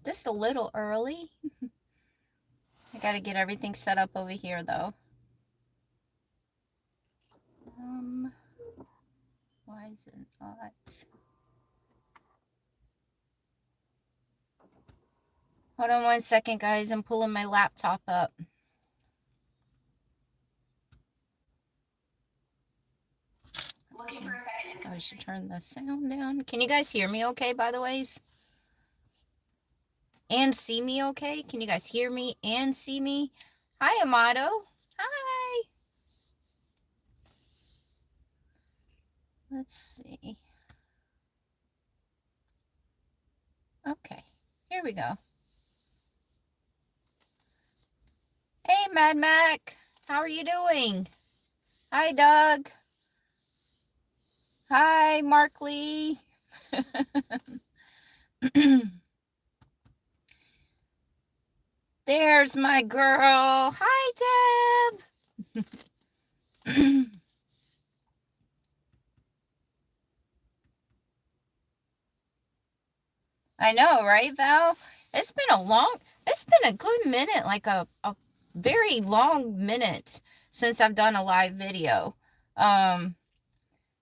just a little early. I gotta get everything set up over here though. Why is it not? Hold on 1 second, guys. I'm pulling my laptop up. Looking for a second. I should turn the sound down. Can you guys hear me okay, by the ways? And see me okay? Can you guys hear me and see me? Hi, Amato. Hi. Let's see. Okay, here we go. Hey, Mad Mac. How are you doing? Hi, Doug. Hi, Mark Lee. There's my girl. Hi, Deb. I know, right, Val? It's been a good minute, like a very long minute since I've done a live video.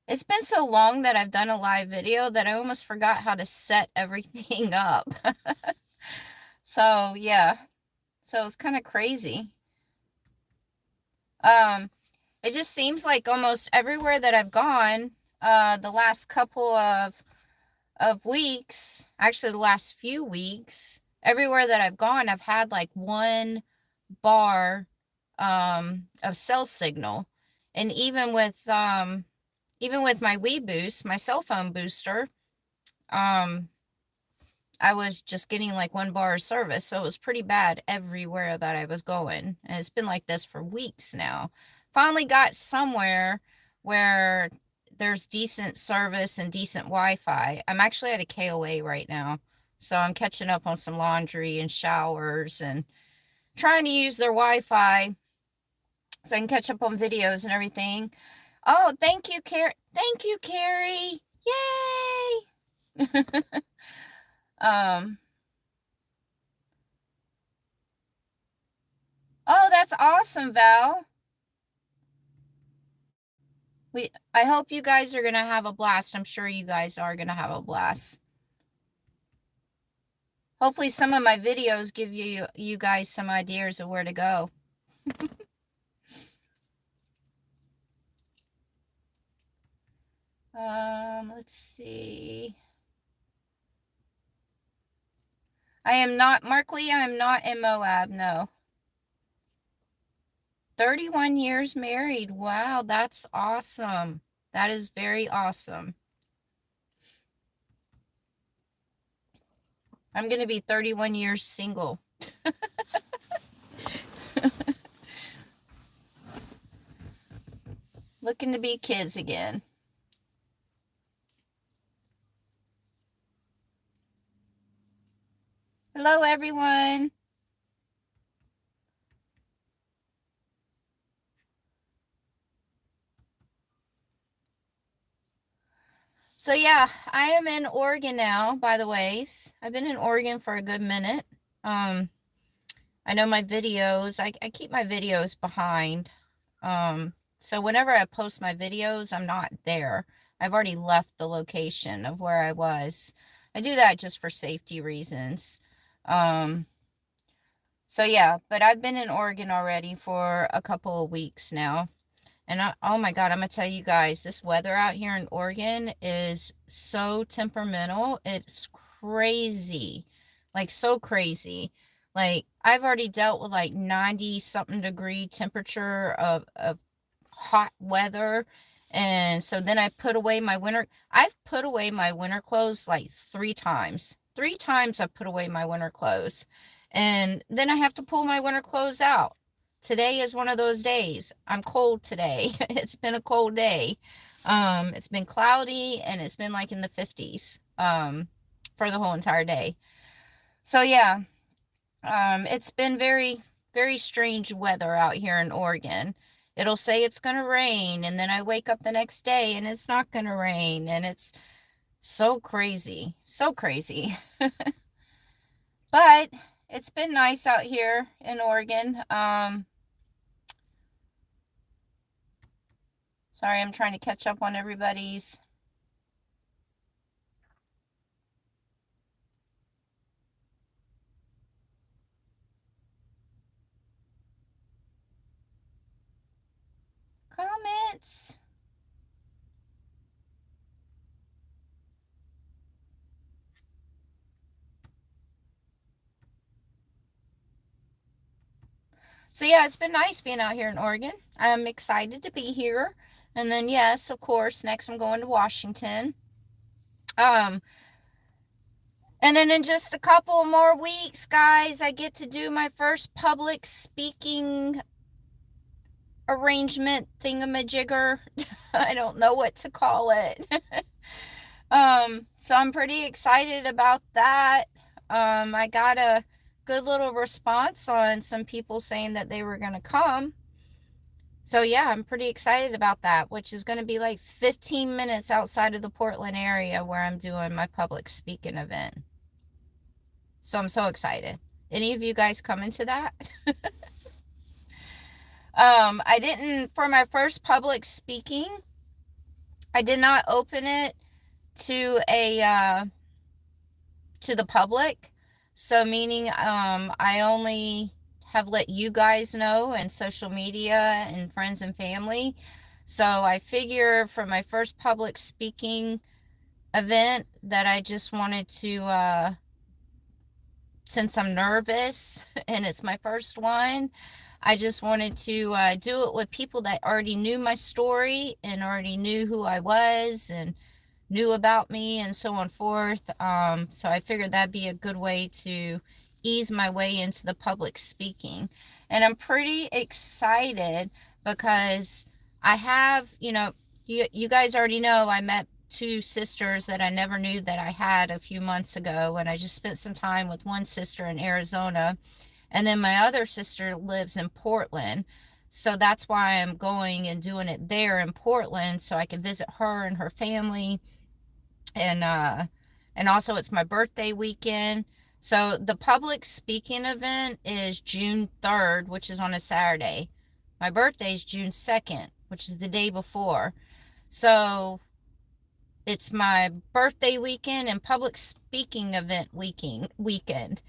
It's been so long that I've done a live video that I almost forgot how to set everything up. So, yeah. So it's kind of crazy. It just seems like almost everywhere that I've gone, the last couple of weeks, actually the last few weeks, everywhere that I've gone, I've had like 1 bar of cell signal. And even with my Wii Boost, my cell phone booster, I was just getting like 1 bar of service. So it was pretty bad everywhere that I was going. And it's been like this for weeks now. Finally got somewhere where there's decent service and decent Wi-Fi. I'm actually at a KOA right now. So I'm catching up on some laundry and showers and trying to use their Wi-Fi so I can catch up on videos and everything. Oh, thank you, Carrie. Thank you, Carrie. Yay! Oh, that's awesome, Val. I hope you guys are going to have a blast. I'm sure you guys are going to have a blast. Hopefully some of my videos give you guys some ideas of where to go. Let's see. I am not, Mark Lee, I am not in Moab, no. 31 years married. Wow, that's awesome. That is very awesome. I'm going to be 31 years single. Looking to be kids again. Hello, everyone. So yeah, I am in Oregon now, by the ways. I've been in Oregon for a good minute. I know my videos, I keep my videos behind. So whenever I post my videos, I'm not there. I've already left the location of where I was. I do that just for safety reasons. So yeah, but I've been in Oregon already for a couple of weeks now. And oh my God, I'm gonna tell you guys, this weather out here in Oregon is so temperamental. It's crazy. Like so crazy. Like I've already dealt with like 90 something degree temperature of hot weather. And so then I've put away my winter clothes like 3 times. 3 times I've put away my winter clothes. And then I have to pull my winter clothes out. Today is one of those days. I'm cold today. It's been a cold day. It's been cloudy and it's been like in the 50s for the whole entire day. So yeah, it's been very, very strange weather out here in Oregon. It'll say it's going to rain, and then I wake up the next day and it's not going to rain, and it's so crazy. So crazy. But it's been nice out here in Oregon. Sorry, I'm trying to catch up on everybody's. Comments. So yeah, it's been nice being out here in Oregon. I'm excited to be here. And then yes, of course, next I'm going to Washington. Um and then in just a couple more weeks, guys, I get to do my first public speaking arrangement thingamajigger. I don't know what to call it. So I'm pretty excited about that. I got a good little response on some people saying that they were going to come. So yeah, I'm pretty excited about that, which is going to be like 15 minutes outside of the Portland area where I'm doing my public speaking event. So I'm so excited. Any of you guys coming to that? I didn't, for my first public speaking, I did not open it to to the public. So meaning I only have let you guys know and social media and friends and family. So I figure for my first public speaking event that I just wanted to since I'm nervous and it's my first one, I just wanted to do it with people that already knew my story and already knew who I was and knew about me and so on forth. So I figured that'd be a good way to ease my way into the public speaking. And I'm pretty excited because I have, you guys already know I met two sisters that I never knew that I had a few months ago. And I just spent some time with one sister in Arizona. And then my other sister lives in Portland. So that's why I'm going and doing it there in Portland so I can visit her and her family and also it's my birthday weekend. So the public speaking event is June 3rd, which is on a Saturday. My birthday is June 2nd, which is the day before. So it's my birthday weekend and public speaking event weekend.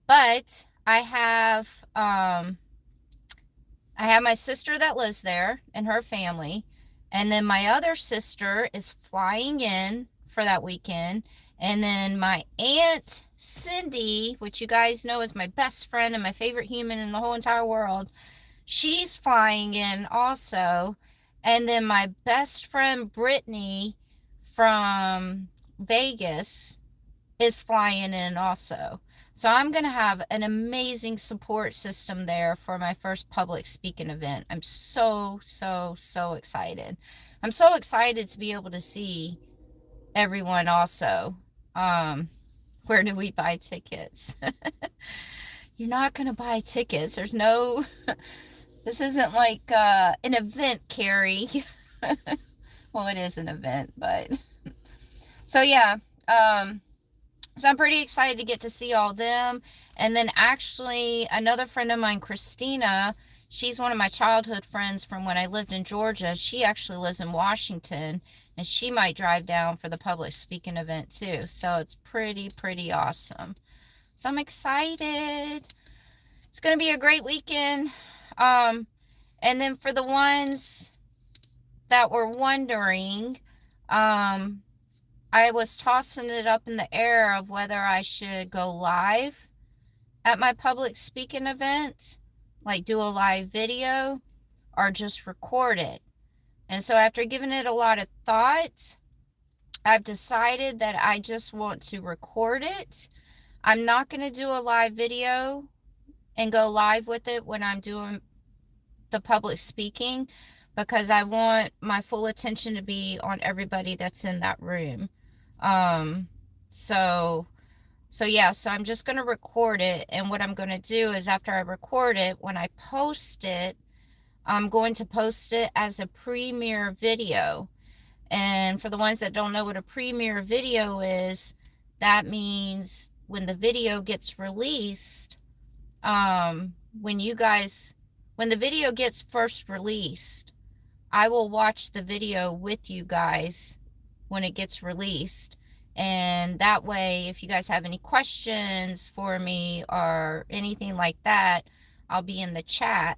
But I have my sister that lives there and her family. And then my other sister is flying in for that weekend. And then my aunt Cindy, which you guys know is my best friend and my favorite human in the whole entire world, she's flying in also. And then my best friend Brittany from Vegas is flying in also. So I'm going to have an amazing support system there for my first public speaking event. I'm so, so, so excited. I'm so excited to be able to see everyone also. Where do we buy tickets? You're not going to buy tickets. There's no, this isn't like an event, Carrie. Well, it is an event, but so yeah. So I'm pretty excited to get to see all them. And then actually another friend of mine, Christina, she's one of my childhood friends from when I lived in Georgia. She actually lives in Washington and she might drive down for the public speaking event too. So it's pretty awesome. So I'm excited. It's going to be a great weekend. And then for the ones that were wondering, I was tossing it up in the air of whether I should go live at my public speaking event, like do a live video, or just record it. And so after giving it a lot of thought, I've decided that I just want to record it. I'm not going to do a live video and go live with it when I'm doing the public speaking because I want my full attention to be on everybody that's in that room. So yeah, so I'm just going to record it. And what I'm going to do is after I record it, when I post it, I'm going to post it as a premiere video. And for the ones that don't know what a premiere video is, that means when the video gets released, when the video gets first released, I will watch the video with you guys when it gets released. And that way, if you guys have any questions for me or anything like that, I'll be in the chat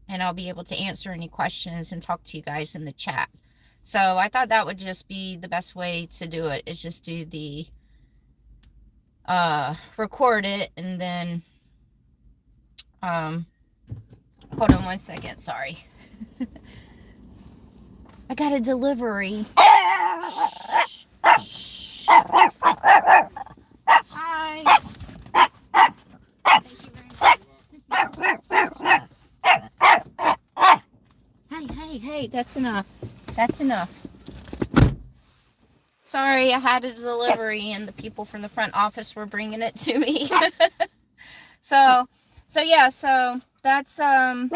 and I'll be able to answer any questions and talk to you guys in the chat. So I thought that would just be the best way to do it, is just do the record it and then hold on one second, sorry. I got a delivery. Hi. Hey, that's enough. That's enough. Sorry, I had a delivery and the people from the front office were bringing it to me. So yeah, so that's how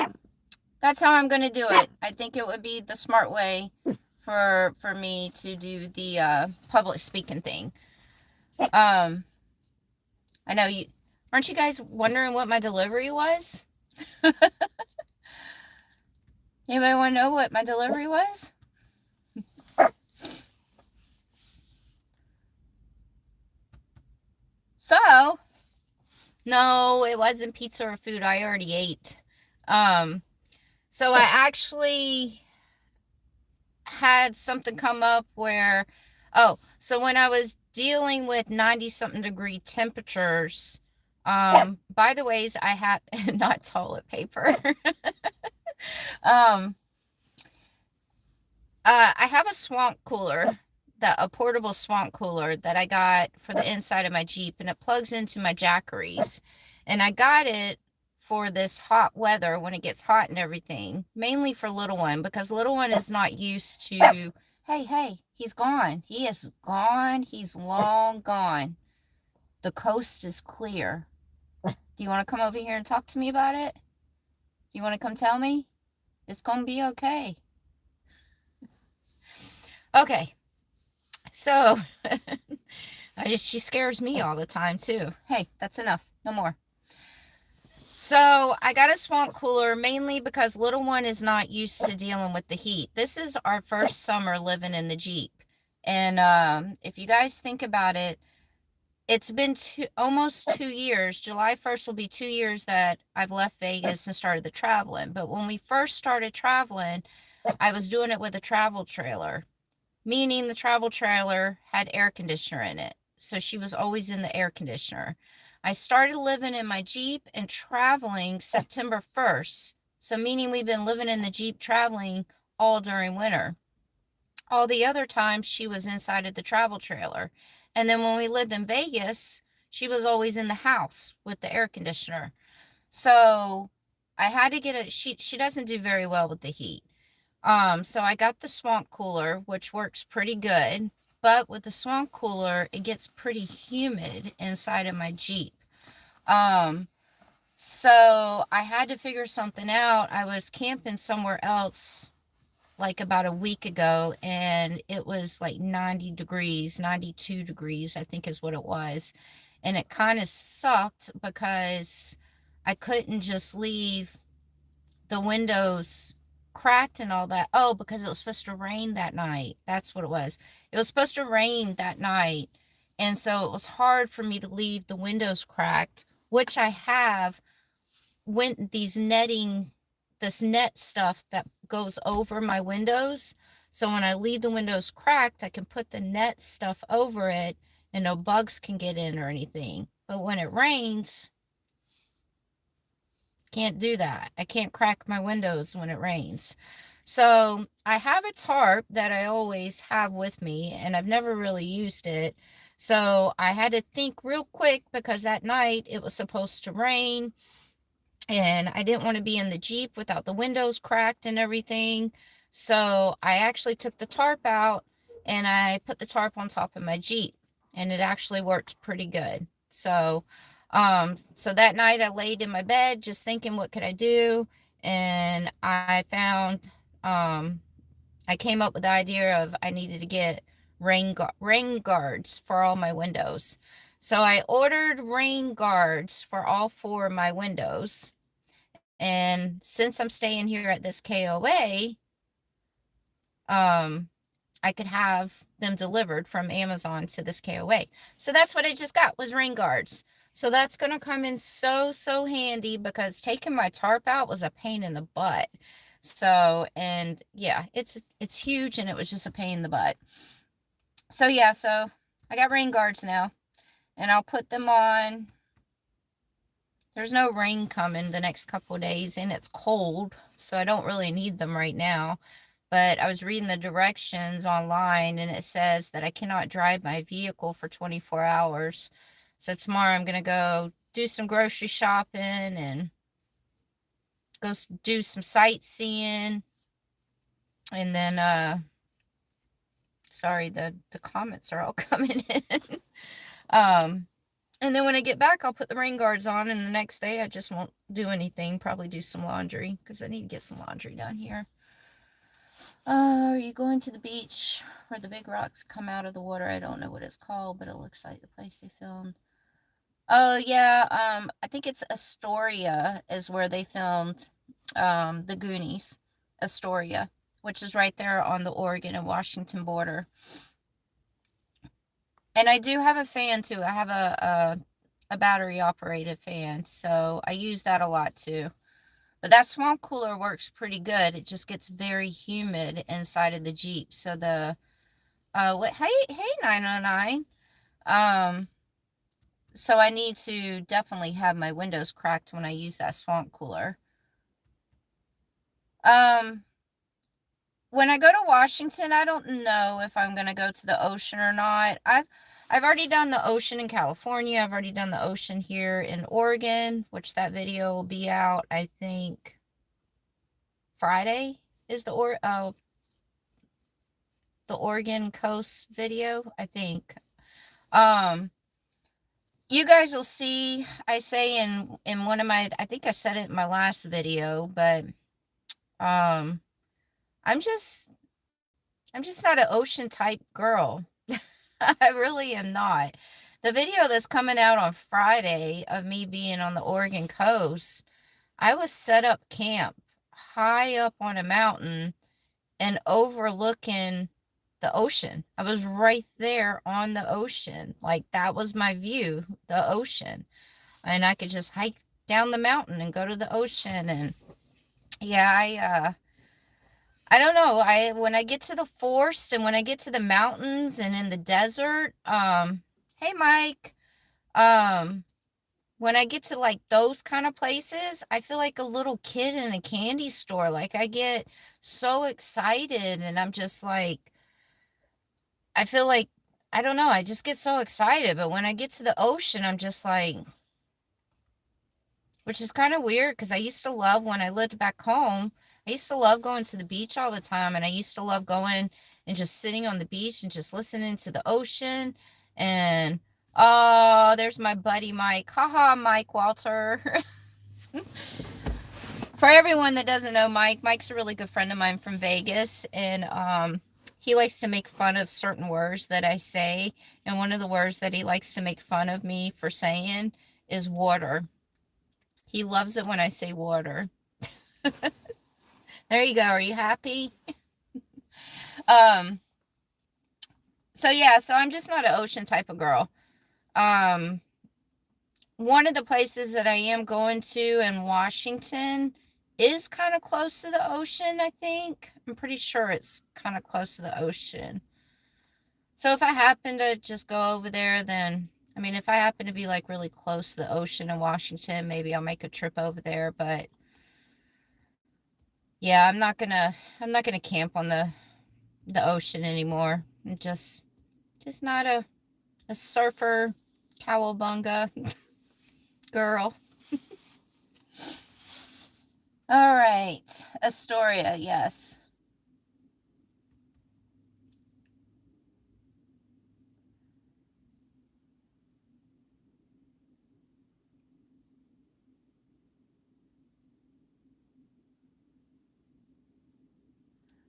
I'm going to do it. I think it would be the smart way for me to do the public speaking thing. I know you aren't you guys wondering what my delivery was? Anybody want to know what my delivery was? So, no, it wasn't pizza or food I already ate. So I actually had something come up where, so when I was dealing with 90-something degree temperatures, by the ways, I had, not toilet paper. I have a swamp cooler, a portable swamp cooler that I got for the inside of my Jeep, and it plugs into my Jackeries. And I got it for this hot weather when it gets hot and everything, mainly for little one, because little one is not used to, hey, he's gone. He is gone. He's long gone. The coast is clear. Do you want to come over here and talk to me about it? Do you want to come tell me? It's going to be okay. Okay. So, she scares me all the time too. Hey, that's enough. No more. So, I got a swamp cooler mainly because little one is not used to dealing with the heat. This is our first summer living in the Jeep. And if you guys think about it, it's been almost 2 years. July 1st will be 2 years that I've left Vegas and started the traveling. But when we first started traveling, I was doing it with a travel trailer, meaning the travel trailer had air conditioner in it. So she was always in the air conditioner. I started living in my Jeep and traveling September 1st. So meaning we've been living in the Jeep traveling all during winter. All the other times she was inside of the travel trailer. And then when we lived in Vegas, she was always in the house with the air conditioner. So I had to get she doesn't do very well with the heat. So I got the swamp cooler, which works pretty good. But with the swamp cooler, it gets pretty humid inside of my Jeep. So I had to figure something out. I was camping somewhere else like about a week ago, and it was like 90 degrees, 92 degrees, I think is what it was. And it kind of sucked because I couldn't just leave the windows cracked and all that. Oh, because it was supposed to rain that night. That's what it was. It was supposed to rain that night. And so it was hard for me to leave the windows cracked, which I have this net stuff that goes over my windows. So when I leave the windows cracked, I can put the net stuff over it and no bugs can get in or anything. But when it rains, can't do that. I can't crack my windows when it rains. So I have a tarp that I always have with me, and I've never really used it. So I had to think real quick because that night it was supposed to rain. And I didn't want to be in the Jeep without the windows cracked and everything. So I actually took the tarp out and I put the tarp on top of my Jeep, and it actually worked pretty good. So that night I laid in my bed just thinking, what could I do? And I found, I came up with the idea of I needed to get rain guards for all my windows. So I ordered rain guards for all four of my windows. And since I'm staying here at this KOA, um, I could have them delivered from Amazon to this KOA. So that's what I just got was rain guards. So that's going to come in so handy because taking my tarp out was a pain in the butt. So, and yeah, it's huge and it was just a pain in the butt. So yeah, so I got rain guards now and I'll put them on. There's no rain coming the next couple of days and it's cold, so I don't really need them right now. But I was reading the directions online and it says that I cannot drive my vehicle for 24 hours. So tomorrow I'm going to go do some grocery shopping and go do some sightseeing. And then, sorry, the comments are all coming in. And then when I get back, I'll put the rain guards on. And the next day, I just won't do anything. Probably do some laundry because I need to get some laundry done here. Are you going to the beach where the big rocks come out of the water? I don't know what it's called, but it looks like the place they filmed. Oh yeah, I think it's Astoria is where they filmed the Goonies. Astoria, which is right there on the Oregon and Washington border. And I do have a fan too. I have a battery operated fan, so I use that a lot too. But that swamp cooler works pretty good. It just gets very humid inside of the Jeep. So the what hey 909. So I need to definitely have my windows cracked when I use that swamp cooler. When I go to Washington, I don't know if I'm going to go to the ocean or not. I've already done the ocean in California. I've already done the ocean here in Oregon, which that video will be out, I think Friday is the Oregon coast video, I think. You guys will see, I say in one of my, I think I said it in my last video, but um I'm just I'm just not an ocean type girl. I really am not. The video that's coming out on Friday of me being on the Oregon coast, I was set up camp high up on a mountain and overlooking the ocean. I was right there on the ocean. Like that was my view, the ocean. And I could just hike down the mountain and go to the ocean. And yeah, I don't know. I when I get to the forest and when I get to the mountains and in the desert, hey Mike, um, when I get to like those kind of places, I feel like a little kid in a candy store. Like I get so excited and I'm just like I feel like I don't know, I just get so excited, but when I get to the ocean, I'm just like which is kind of weird because I used to love when I lived back home. I used to love going to the beach all the time, and I used to love going and just sitting on the beach and just listening to the ocean. And oh, there's my buddy Mike. Haha, Mike Walter. For everyone that doesn't know Mike, Mike's a really good friend of mine from Vegas, and he likes to make fun of certain words that I say. And one of the words that he likes to make fun of me for saying is water. He loves it when I say water. There you go. Are you happy? Um, so yeah, so I'm just not an ocean type of girl. Um, one of the places that I am going to in Washington is kind of close to the ocean, I think. I'm pretty sure it's kind of close to the ocean. So if I happen to just go over there, then I mean, if I happen to be like really close to the ocean in Washington, maybe I'll make a trip over there, but yeah, I'm not gonna camp on the ocean anymore. I'm just not a surfer cowabunga girl. All right, Astoria, yes.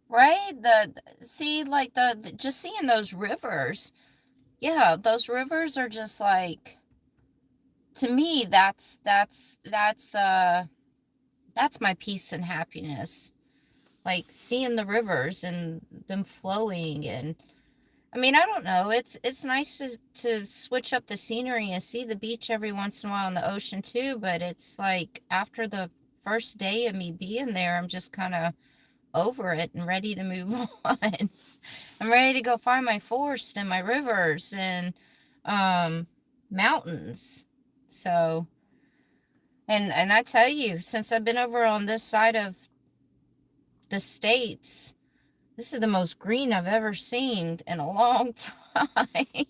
Right? The see like the just seeing those rivers. yeah, those rivers are just like, to me, that's my peace and happiness. Like seeing the rivers and them flowing. And I mean, I don't know. It's nice to switch up the scenery and see the beach every once in a while and the ocean too, but it's like after the first day of me being there, I'm just kind of over it and ready to move on. I'm ready to go find my forest and my rivers and um mountains. So, and I tell you, since I've been over on this side of the states, this is the most green I've ever seen in a long time.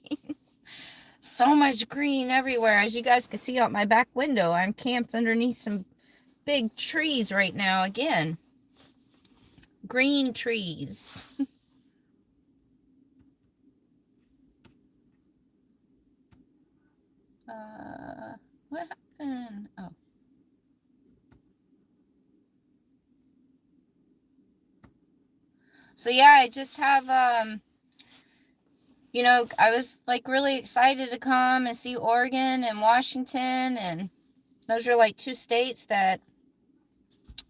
So much green everywhere. As you guys can see out my back window, I'm camped underneath some big trees right now again. Green trees. What happened? Oh. So yeah, I just have I was like really excited to come and see Oregon and Washington, and those are like two states that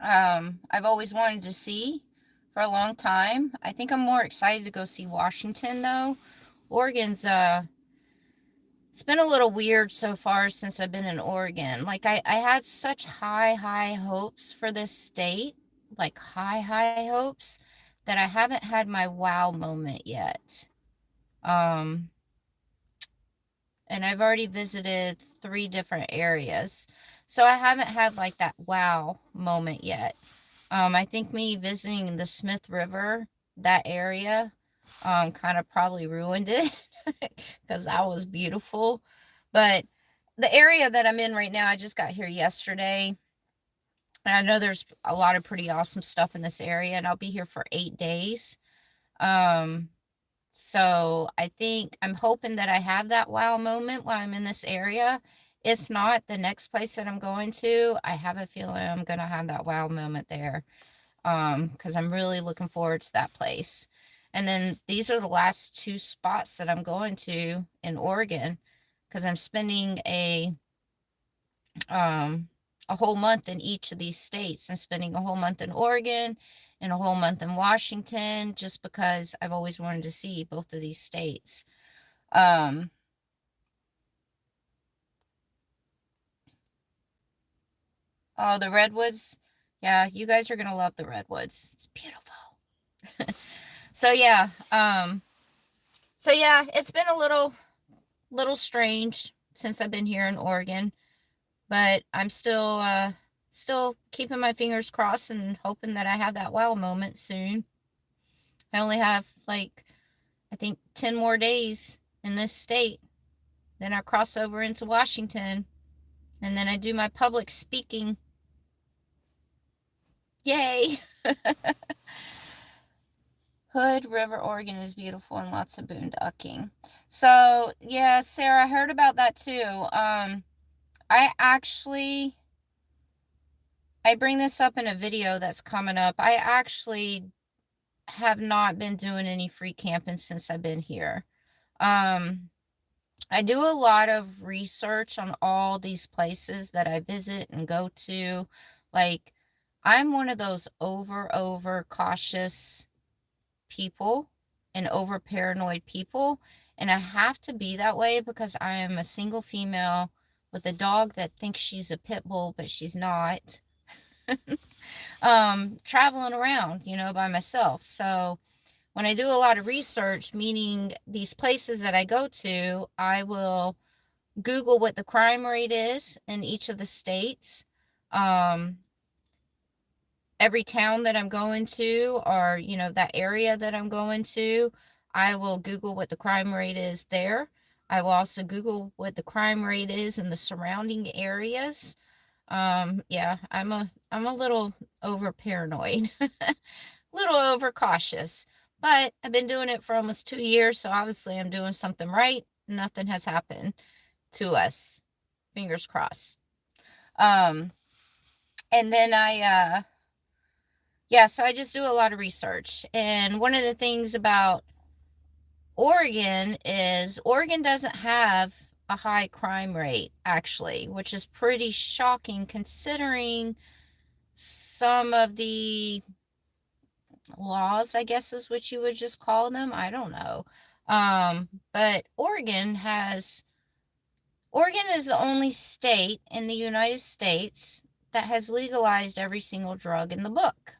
I've always wanted to see for a long time. I think I'm more excited to go see Washington though. Oregon's it's been a little weird so far since I've been in Oregon. Like I had such high hopes for this state, like high hopes, that I haven't had my wow moment yet. Um and I've already visited 3 different areas. So I haven't had like that wow moment yet. I think me visiting the Smith River, that area, kind of probably ruined it because that was beautiful. But the area that I'm in right now, I just got here yesterday. And I know there's a lot of pretty awesome stuff in this area, and I'll be here for 8 days. Um, so I think I'm hoping that I have that wow moment while I'm in this area. If not, the next place that I'm going to, I have a feeling I'm going to have that wow moment there. Because I'm really looking forward to that place. And then these are the last 2 spots that I'm going to in Oregon, because I'm spending um a whole month in each of these states. I'm spending a whole month in Oregon and a whole month in Washington, just because I've always wanted to see both of these states. Um, oh, the redwoods. Yeah, you guys are gonna love the redwoods. It's beautiful. So yeah, it's been a little strange since I've been here in Oregon, but I'm still keeping my fingers crossed and hoping that I have that wow moment soon. I only have like I think 10 more days in this state. Then I cross over into Washington, and then I do my public speaking. Yay! Hood River, Oregon is beautiful and lots of boondocking. So, yeah, Sarah, I heard about that too. I actually I bring this up in a video that's coming up. I actually have not been doing any free camping since I've been here. Um, I do a lot of research on all these places that I visit and go to. Like, I'm one of those over cautious people and over paranoid people. And I have to be that way because I am a single female with a dog that thinks she's a pit bull, but she's not. Traveling around, by myself. So when I do a lot of research, meaning these places that I go to, I will Google what the crime rate is in each of the states. Um, every town that I'm going to, or, that area that I'm going to, I will Google what the crime rate is there. I will also Google what the crime rate is in the surrounding areas. Yeah, I'm a little over paranoid, a little over cautious, but I've been doing it for almost 2 years, so obviously I'm doing something right. Nothing has happened to us. Fingers crossed. Um, and then yeah, so I just do a lot of research. And one of the things about Oregon doesn't have a high crime rate, actually, which is pretty shocking considering some of the laws, I guess is what you would just call them. I don't know. But Oregon is the only state in the United States that has legalized every single drug in the book,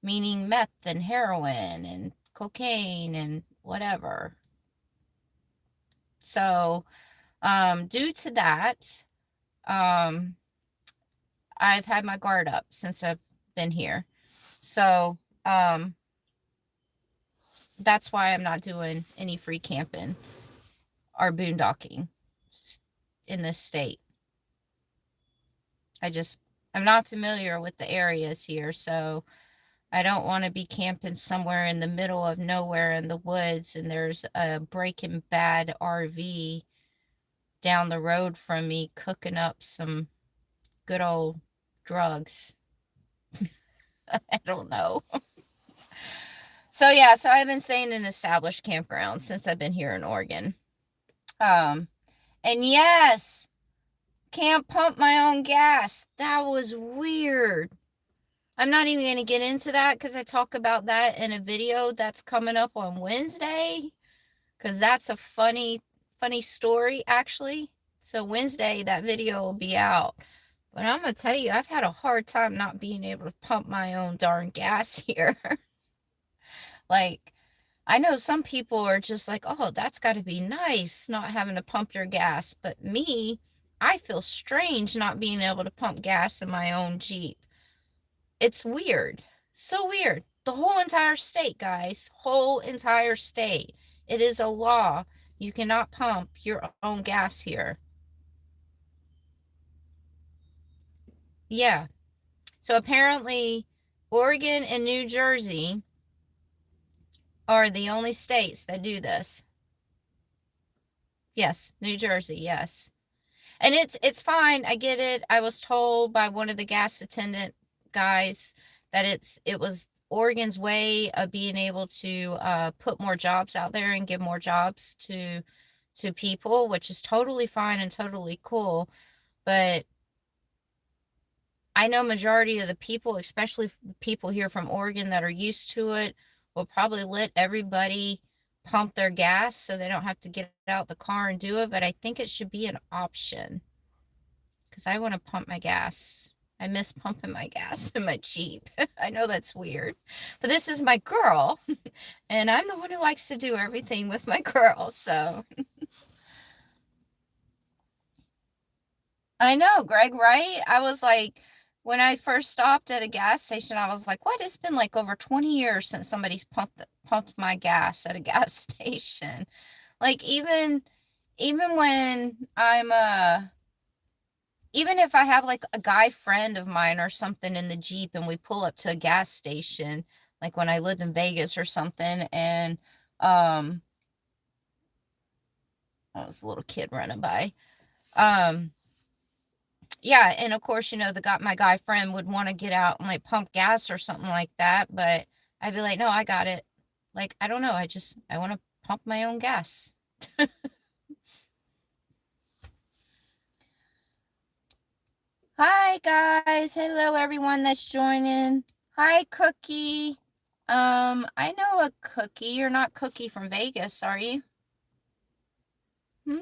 meaning meth and heroin and cocaine and whatever. So, due to that, um, I've had my guard up since I've been here. So, that's why I'm not doing any free camping or boondocking in this state. I'm not familiar with the areas here, so I don't want to be camping somewhere in the middle of nowhere in the woods and there's a Breaking Bad RV down the road from me cooking up some good old drugs. I don't know. So yeah, so I've been staying in established campgrounds since I've been here in Oregon. Um, and yes, can't pump my own gas. That was weird. I'm not even going to get into that because I talk about that in a video that's coming up on Wednesday. Because that's a funny story, actually. So Wednesday, that video will be out. But I'm going to tell you, I've had a hard time not being able to pump my own darn gas here. Like, I know some people are just like, oh, that's got to be nice not having to pump your gas. But me, I feel strange not being able to pump gas in my own Jeep. It's weird. So weird. The whole entire state, guys. Whole entire state. It is a law. You cannot pump your own gas here. Yeah. So apparently, Oregon and New Jersey are the only states that do this. Yes, New Jersey, yes. And it's fine. I get it. I was told by one of the gas attendant guys that it was Oregon's way of being able to put more jobs out there and give more jobs to people, which is totally fine and totally cool. But I know majority of the people, especially people here from Oregon that are used to it, will probably let everybody pump their gas so they don't have to get out the car and do it. But I think it should be an option because I want to pump my gas. I miss pumping my gas in my Jeep. I know that's weird, but this is my girl, and I'm the one who likes to do everything with my girl. So I know, Greg, right? I was like, when I first stopped at a gas station, I was like, what? It's been like over 20 years since somebody's pumped my gas at a gas station. Like even when I'm even if I have like a guy friend of mine or something in the Jeep and we pull up to a gas station, like when I lived in Vegas or something, and I was a little kid running by. Yeah, and of course, my guy friend would want to get out and like pump gas or something like that, but I'd be like, no, I got it. Like, I don't know, I want to pump my own gas. Hi guys, hello everyone that's joining. Hi Cookie. I know a Cookie. You're not Cookie from Vegas, are you? Hmm?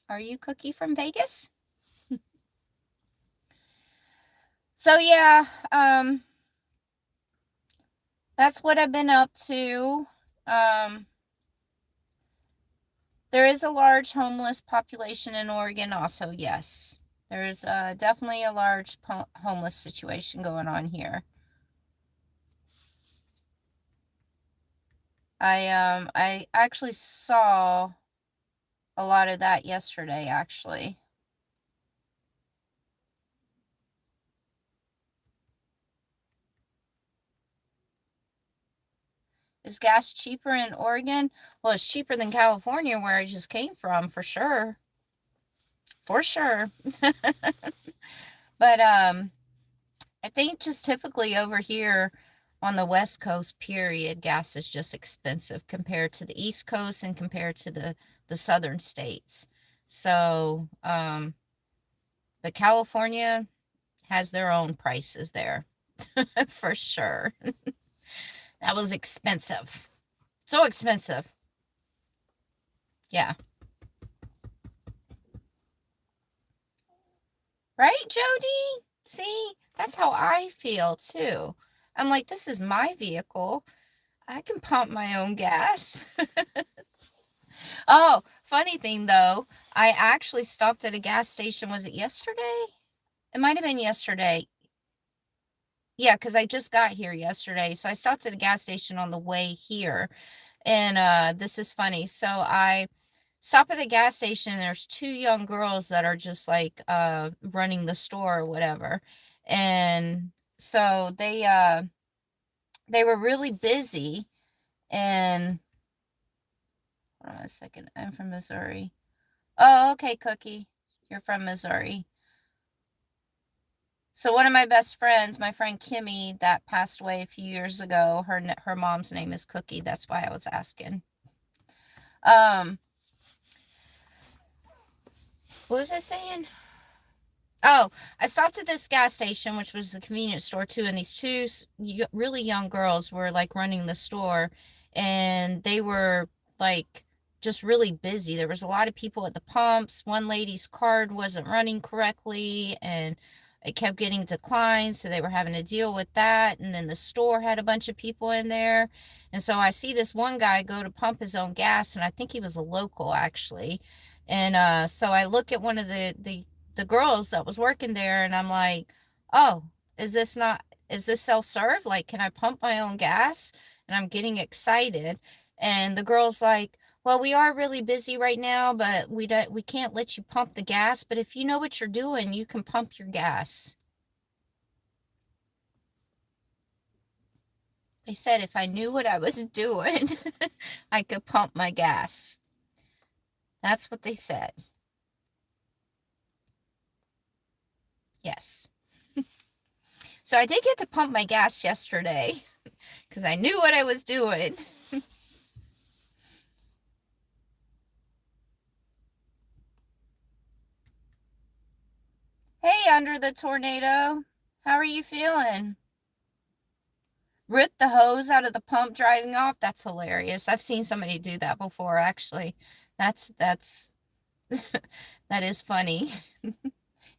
Are you Cookie from Vegas? So yeah, that's what I've been up to. There is a large homeless population in Oregon also, yes. There's definitely a large homeless situation going on here. I actually saw a lot of that yesterday, actually. Is gas cheaper in Oregon? Well, it's cheaper than California, where I just came from, for sure. For sure. But I think just typically over here, on the West Coast, period, gas is just expensive compared to the East Coast and compared to the southern states. So, but California has their own prices there for sure. That was expensive. So expensive. Yeah. Right, Jody? See, that's how I feel too. I'm like, this is my vehicle. I can pump my own gas. Oh, funny thing though, I actually stopped at a gas station. Was it yesterday? It might have been yesterday. Yeah, because I just got here yesterday. So I stopped at a gas station on the way here. And this is funny. So I stop at the gas station and there's two young girls that are just like running the store or whatever. And so they were really busy and hold on a second. I'm from Missouri. Oh, okay, Cookie. You're from Missouri. So one of my best friends, my friend Kimmy, that passed away a few years ago, her mom's name is Cookie. That's why I was asking. Um, what was I saying? Oh, I stopped at this gas station, which was a convenience store too, and these two really young girls were like running the store, and they were like just really busy. There was a lot of people at the pumps. One lady's card wasn't running correctly, and it kept getting declined, so they were having to deal with that. And then the store had a bunch of people in there, and so I see this one guy go to pump his own gas, and I think he was a local actually. And so I look at one of the girls that was working there and I'm like, oh, is this not, is this self-serve? Like, can I pump my own gas? And I'm getting excited. And the girl's like, well, we are really busy right now, but we can't let you pump the gas. But if you know what you're doing, you can pump your gas. They said if I knew what I was doing, I could pump my gas. That's what they said. Yes. So I did get to pump my gas yesterday because I knew what I was doing. Hey, under the tornado. How are you feeling? Rip the hose out of the pump driving off? That's hilarious. I've seen somebody do that before, actually. That's that is funny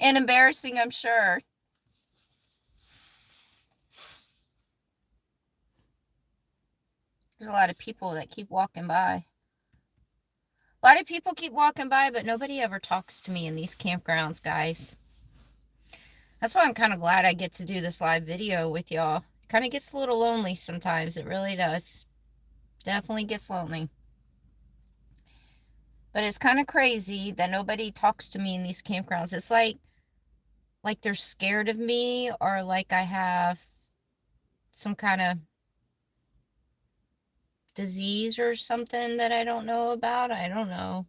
and embarrassing, I'm sure. There's a lot of people that keep walking by. A lot of people keep walking by, but nobody ever talks to me in these campgrounds, guys. That's why I'm kind of glad I get to do this live video with y'all. It kind of gets a little lonely sometimes. It really does. Definitely gets lonely. But it's kind of crazy that nobody talks to me in these campgrounds. It's like they're scared of me or like I have some kind of disease or something that I don't know about. I don't know.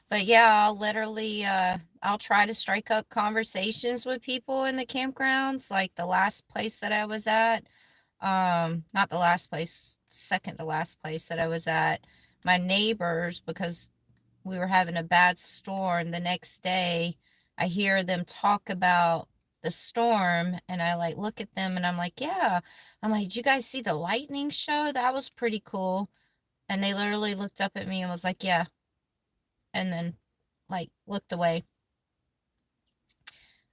But yeah, I'll literally I'll try to strike up conversations with people in the campgrounds, like the last place that I was at. Not the last place, second to last place that I was at. My neighbors, because we were having a bad storm the next day, I hear them talk about the storm and I like look at them and I'm like, yeah. I'm like, did you guys see the lightning show? That was pretty cool. And they literally looked up at me and was like, yeah. And then like looked away.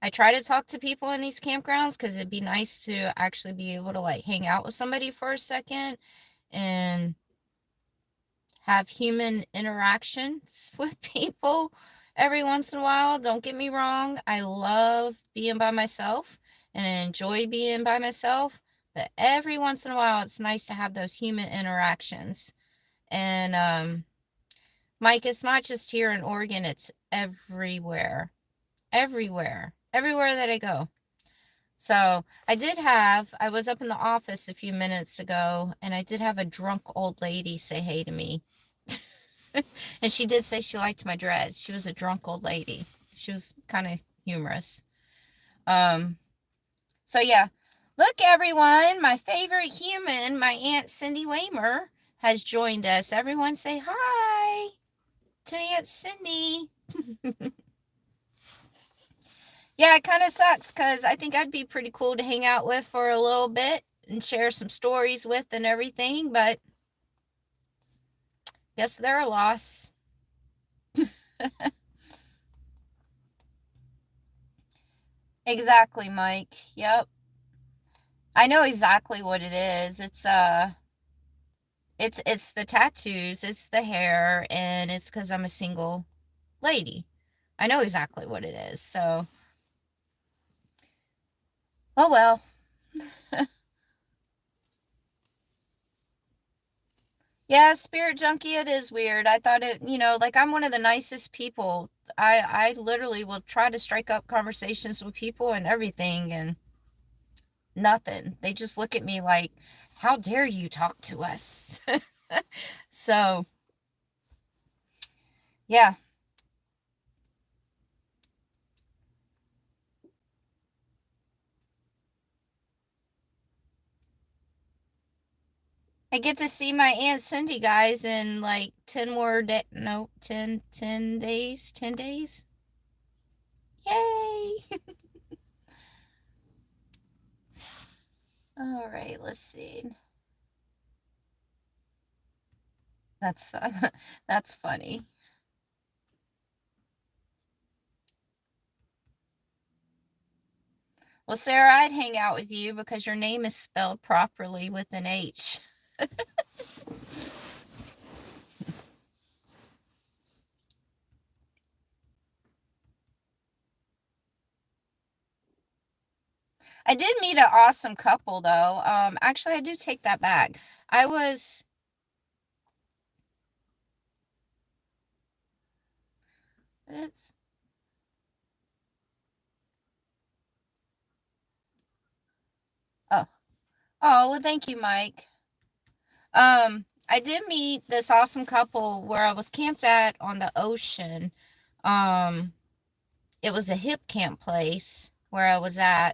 I try to talk to people in these campgrounds because it'd be nice to actually be able to like hang out with somebody for a second and have human interactions with people every once in a while. Don't get me wrong. I love being by myself and I enjoy being by myself. But every once in a while, it's nice to have those human interactions. And Mike, it's not just here in Oregon, it's everywhere. Everywhere. Everywhere that I go. So I was up in the office a few minutes ago, and I did have a drunk old lady say hey to me. And she did say she liked my dreads. She was a drunk old lady. She was kind of humorous. Um, so yeah, Look, everyone, my favorite human, my Aunt Cindy Waymer, has joined us. Everyone say hi to Aunt Cindy. Yeah, it kind of sucks because I think I'd be pretty cool to hang out with for a little bit and share some stories with and everything, but guess they're a loss. Exactly, Mike. Yep. I know exactly what it is. It's the tattoos, it's the hair, and it's cuz I'm a single lady. I know exactly what it is. So, oh well. Yeah, spirit junkie, it is weird. I thought it, like I'm one of the nicest people. I literally will try to strike up conversations with people and everything and nothing. They just look at me like, "How dare you talk to us?" So, yeah. I get to see my Aunt Cindy, guys, in like 10 more no, 10 days, 10 days. Yay. All right, let's see. That's that's funny. Well, Sarah, I'd hang out with you because your name is spelled properly with an H. I did meet an awesome couple though. Actually, I do take that back. I was it's oh. Oh, well, thank you, Mike. I did meet this awesome couple where I was camped at on the ocean. Um, it was a hip camp place where I was at,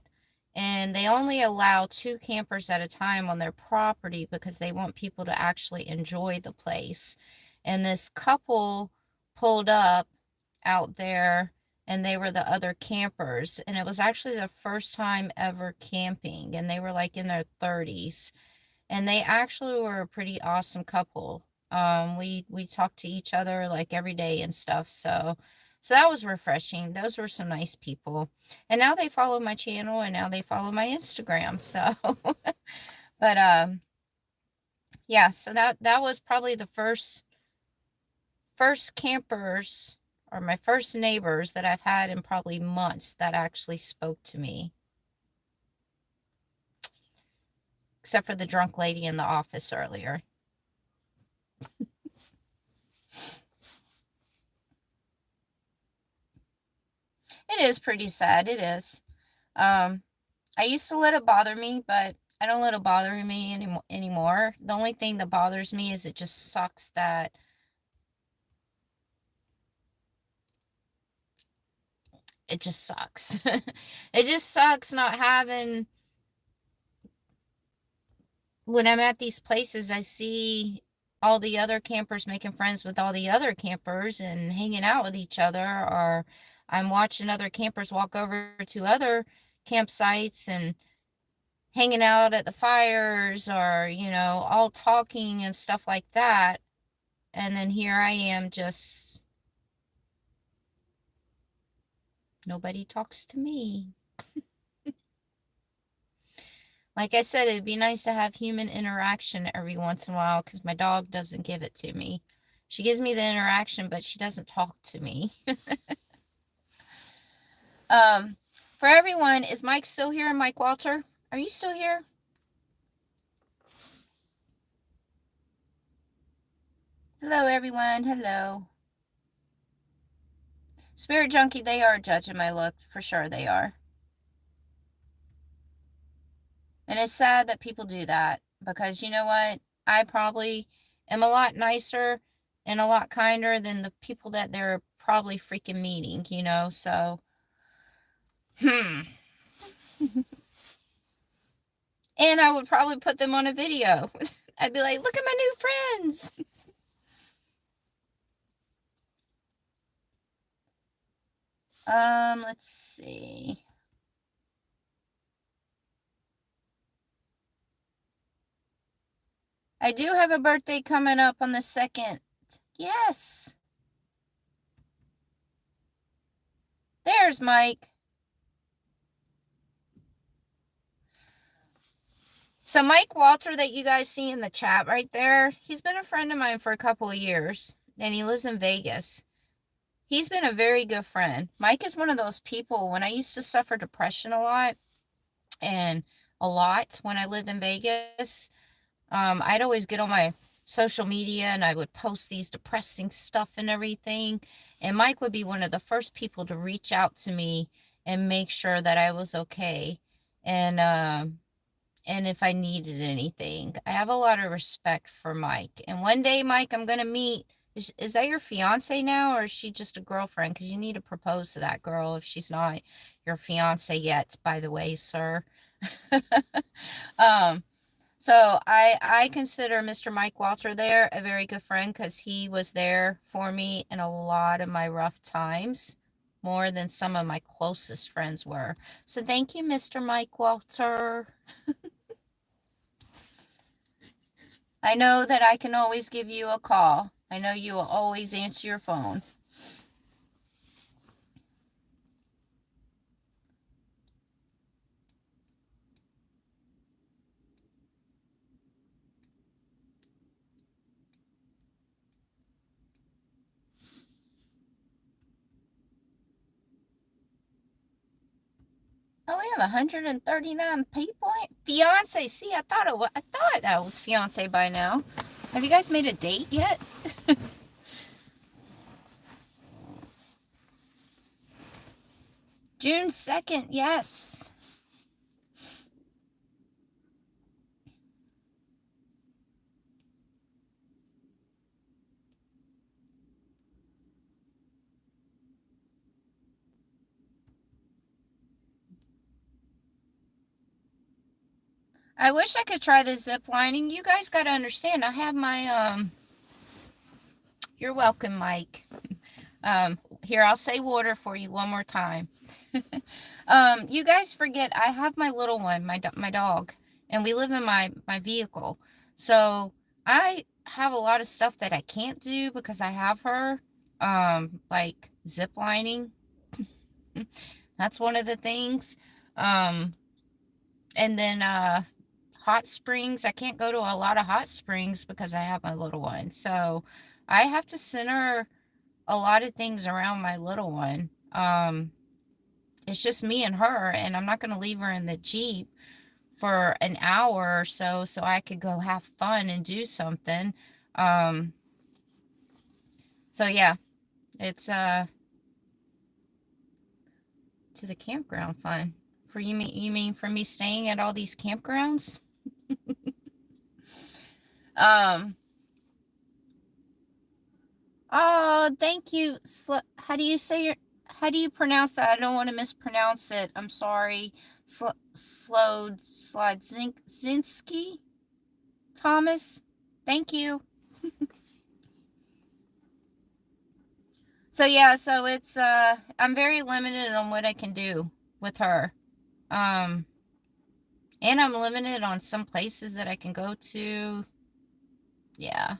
and they only allow two campers at a time on their property because they want people to actually enjoy the place. And this couple pulled up out there, and they were the other campers, and it was actually their first time ever camping, and they were like in their 30s, and they actually were a pretty awesome couple. We talked to each other like every day and stuff, so that was refreshing. Those were some nice people, and now they follow my channel and now they follow my Instagram. So, but yeah. So that was probably the first campers or my first neighbors that I've had in probably months that actually spoke to me, except for the drunk lady in the office earlier. It is pretty sad. It is. Um, I used to let it bother me, but I don't let it bother me anymore. The only thing that bothers me is it just sucks that it just sucks. It just sucks not having, when I'm at these places, I see all the other campers making friends with all the other campers and hanging out with each other, or I'm watching other campers walk over to other campsites and hanging out at the fires or, all talking and stuff like that. And then here I am, just nobody talks to me. Like I said, it'd be nice to have human interaction every once in a while because my dog doesn't give it to me. She gives me the interaction, but she doesn't talk to me. um, for everyone, is Mike still here? Mike Walter, are you still here? Hello, everyone. Hello. Spirit Junkie, they are judging my look. For sure, they are. And it's sad that people do that because you know what? I probably am a lot nicer and a lot kinder than the people that they're probably freaking meeting. So, hmm. And I would probably put them on a video. I'd be like, look at my new friends. Let's see. I do have a birthday coming up on the 2nd. Yes. There's Mike. So Mike Walter that you guys see in the chat right there, he's been a friend of mine for a couple of years, and he lives in Vegas. He's been a very good friend. Mike is one of those people, when I used to suffer depression a lot, and a lot when I lived in Vegas, I'd always get on my social media and I would post these depressing stuff and everything. And Mike would be one of the first people to reach out to me and make sure that I was okay. And if I needed anything. I have a lot of respect for Mike. And one day, Mike, I'm going to meet. Is that your fiance now, or is she just a girlfriend? Because you need to propose to that girl if she's not your fiance yet, by the way, sir. um, so I consider Mr. Mike Walter there a very good friend because he was there for me in a lot of my rough times, more than some of my closest friends were. So thank you, Mr. Mike Walter. I know that I can always give you a call. I know you will always answer your phone. Oh, we have 139 people. Fiance. See, I thought that was fiance by now. Have you guys made a date yet? June 2nd, yes. I wish I could try the zip lining. You guys got to understand, I have my, you're welcome, Mike. Here, I'll say water for you one more time. You guys forget, I have my little one, my dog, and we live in my vehicle. So I have a lot of stuff that I can't do because I have her, like zip lining. That's one of the things. And then, hot springs. I can't go to a lot of hot springs because I have my little one. So I have to center a lot of things around my little one. It's just me and her, and I'm not going to leave her in the Jeep for an hour or so I could go have fun and do something. So yeah, it's to the campground fun. For you mean for me staying at all these campgrounds? um Oh, thank you. How do you say how do you pronounce that? I don't want to mispronounce it. I'm sorry. Slodzinski Thomas. Thank you. So yeah, so it's I'm very limited on what I can do with her. Um and I'm limited on some places that I can go to. Yeah.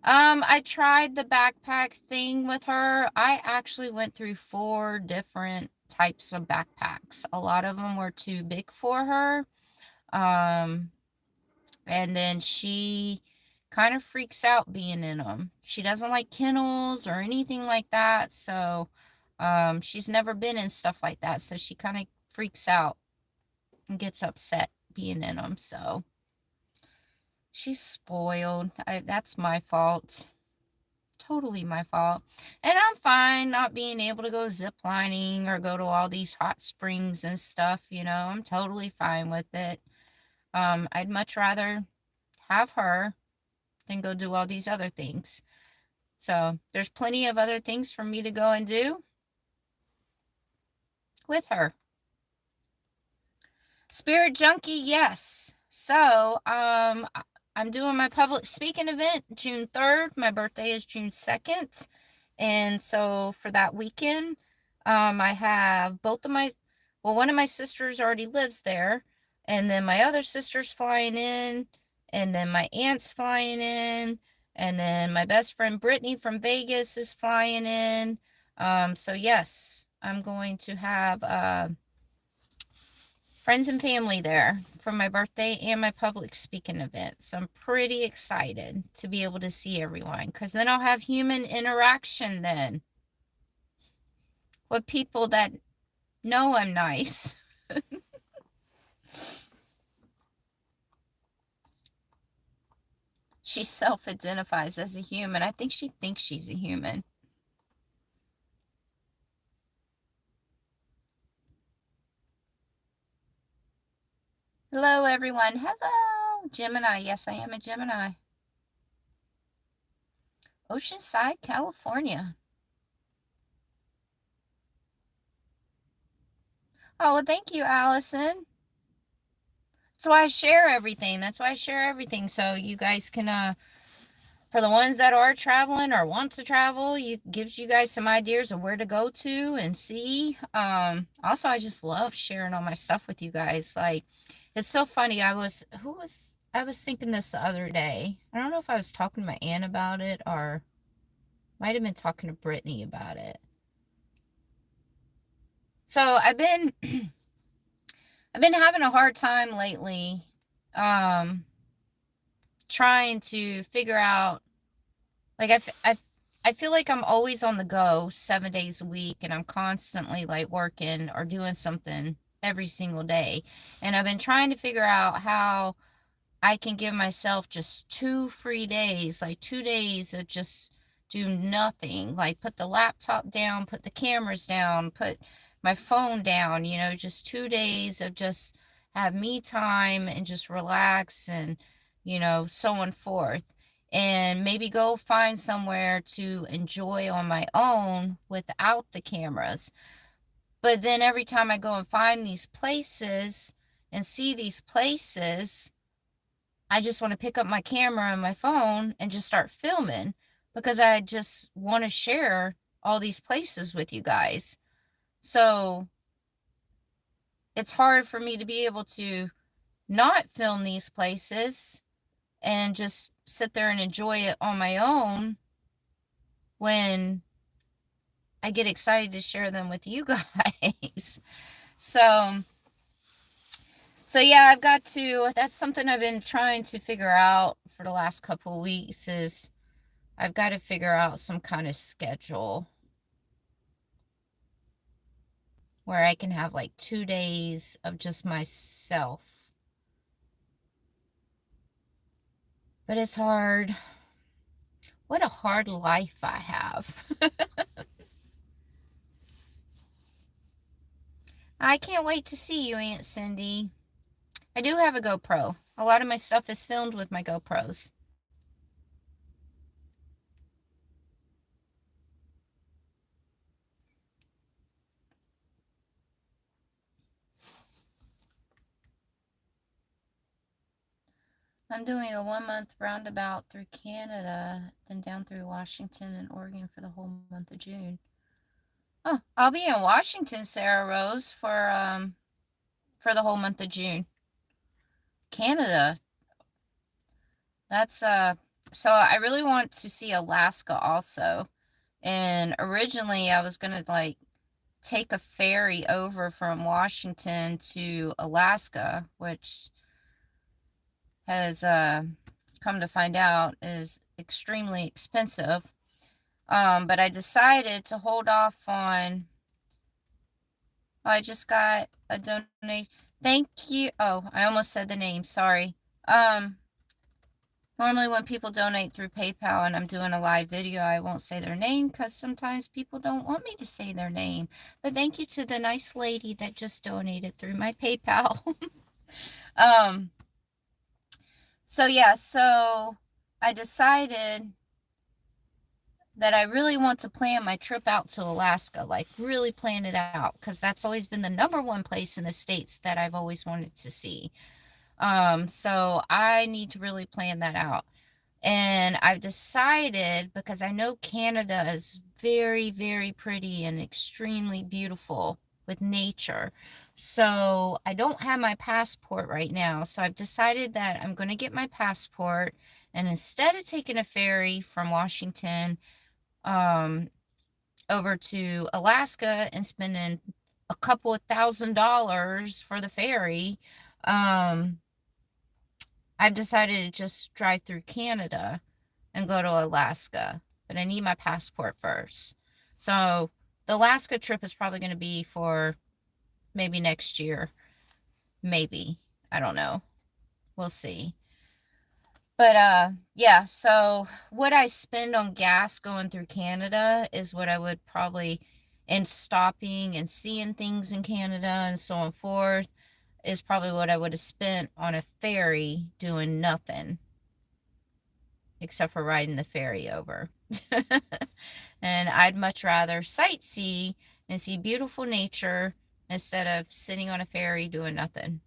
I tried the backpack thing with her. I actually went through 4 different types of backpacks. A lot of them were too big for her. Um, and then she kind of freaks out being in them. She doesn't like kennels or anything like that. So, she's never been in stuff like that. So she kind of freaks out and gets upset being in them. So she's spoiled. That's my fault. Totally my fault. And I'm fine not being able to go zip lining or go to all these hot springs and stuff, I'm totally fine with it. I'd much rather have her than go do all these other things. So there's plenty of other things for me to go and do with her. Spirit Junkie, yes. So, I'm doing my public speaking event June 3rd. My birthday is June 2nd. And so for that weekend, I have one of my sisters already lives there. And then my other sister's flying in. And then my aunt's flying in. And then my best friend Brittany from Vegas is flying in. So yes, I'm going to have, friends and family there for my birthday and my public speaking event. So I'm pretty excited to be able to see everyone because then I'll have human interaction then with people that know I'm nice. She self identifies as a human. I think she thinks she's a human. Hello, everyone. Hello, Gemini. Yes, I am a Gemini. Oceanside, California. Oh, well, thank you, Allison. That's why I share everything. That's why I share everything. So you guys can, for the ones that are traveling or want to travel, it gives you guys some ideas of where to go to and see. Also, I just love sharing all my stuff with you guys. Like, it's so funny. I was thinking this the other day. I don't know if I was talking to my aunt about it or might have been talking to Brittany about it. So I've been having a hard time lately, trying to figure out, like, I feel like I'm always on the go 7 days a week and I'm constantly like working or doing something every single day. And I've been trying to figure out how I can give myself just 2 free days, like 2 days of just do nothing, like put the laptop down, put the cameras down, put my phone down, just 2 days of just have me time and just relax and, so on forth. And maybe go find somewhere to enjoy on my own without the cameras. But then every time I go and find these places and see these places, I just want to pick up my camera and my phone and just start filming because I just want to share all these places with you guys. So it's hard for me to be able to not film these places and just sit there and enjoy it on my own when I get excited to share them with you guys. So yeah, that's something I've been trying to figure out for the last couple of weeks is I've got to figure out some kind of schedule where I can have like 2 days of just myself. But it's hard. What a hard life I have. I can't wait to see you, Aunt Cindy. I do have a GoPro. A lot of my stuff is filmed with my GoPros. I'm doing a 1 month roundabout through Canada, then down through Washington and Oregon for the whole month of June. Oh, I'll be in Washington, Sarah Rose, for the whole month of June. Canada. That's so I really want to see Alaska also. And originally I was gonna like take a ferry over from Washington to Alaska, which has come to find out is extremely expensive. But I decided to hold off on. I just got a donation. Thank you. Oh, I almost said the name. Sorry. Normally when people donate through PayPal and I'm doing a live video, I won't say their name because sometimes people don't want me to say their name. But thank you to the nice lady that just donated through my PayPal. So yeah, so I decided that I really want to plan my trip out to Alaska, like really plan it out, because that's always been the number one place in the States that I've always wanted to see. So I need to really plan that out. And I've decided, because I know Canada is very, very pretty and extremely beautiful with nature. So I don't have my passport right now. So I've decided that I'm going to get my passport. And instead of taking a ferry from Washington um, over to Alaska and spending a couple of $1,000 for the ferry, um, I've decided to just drive through Canada and go to Alaska. But I need my passport first. So the Alaska trip is probably going to be for maybe next year. Maybe. I don't know. We'll see. But yeah, so what I spend on gas going through Canada is what I would probably, and stopping and seeing things in Canada and so on forth, is probably what I would have spent on a ferry doing nothing except for riding the ferry over. And I'd much rather sightsee and see beautiful nature instead of sitting on a ferry doing nothing.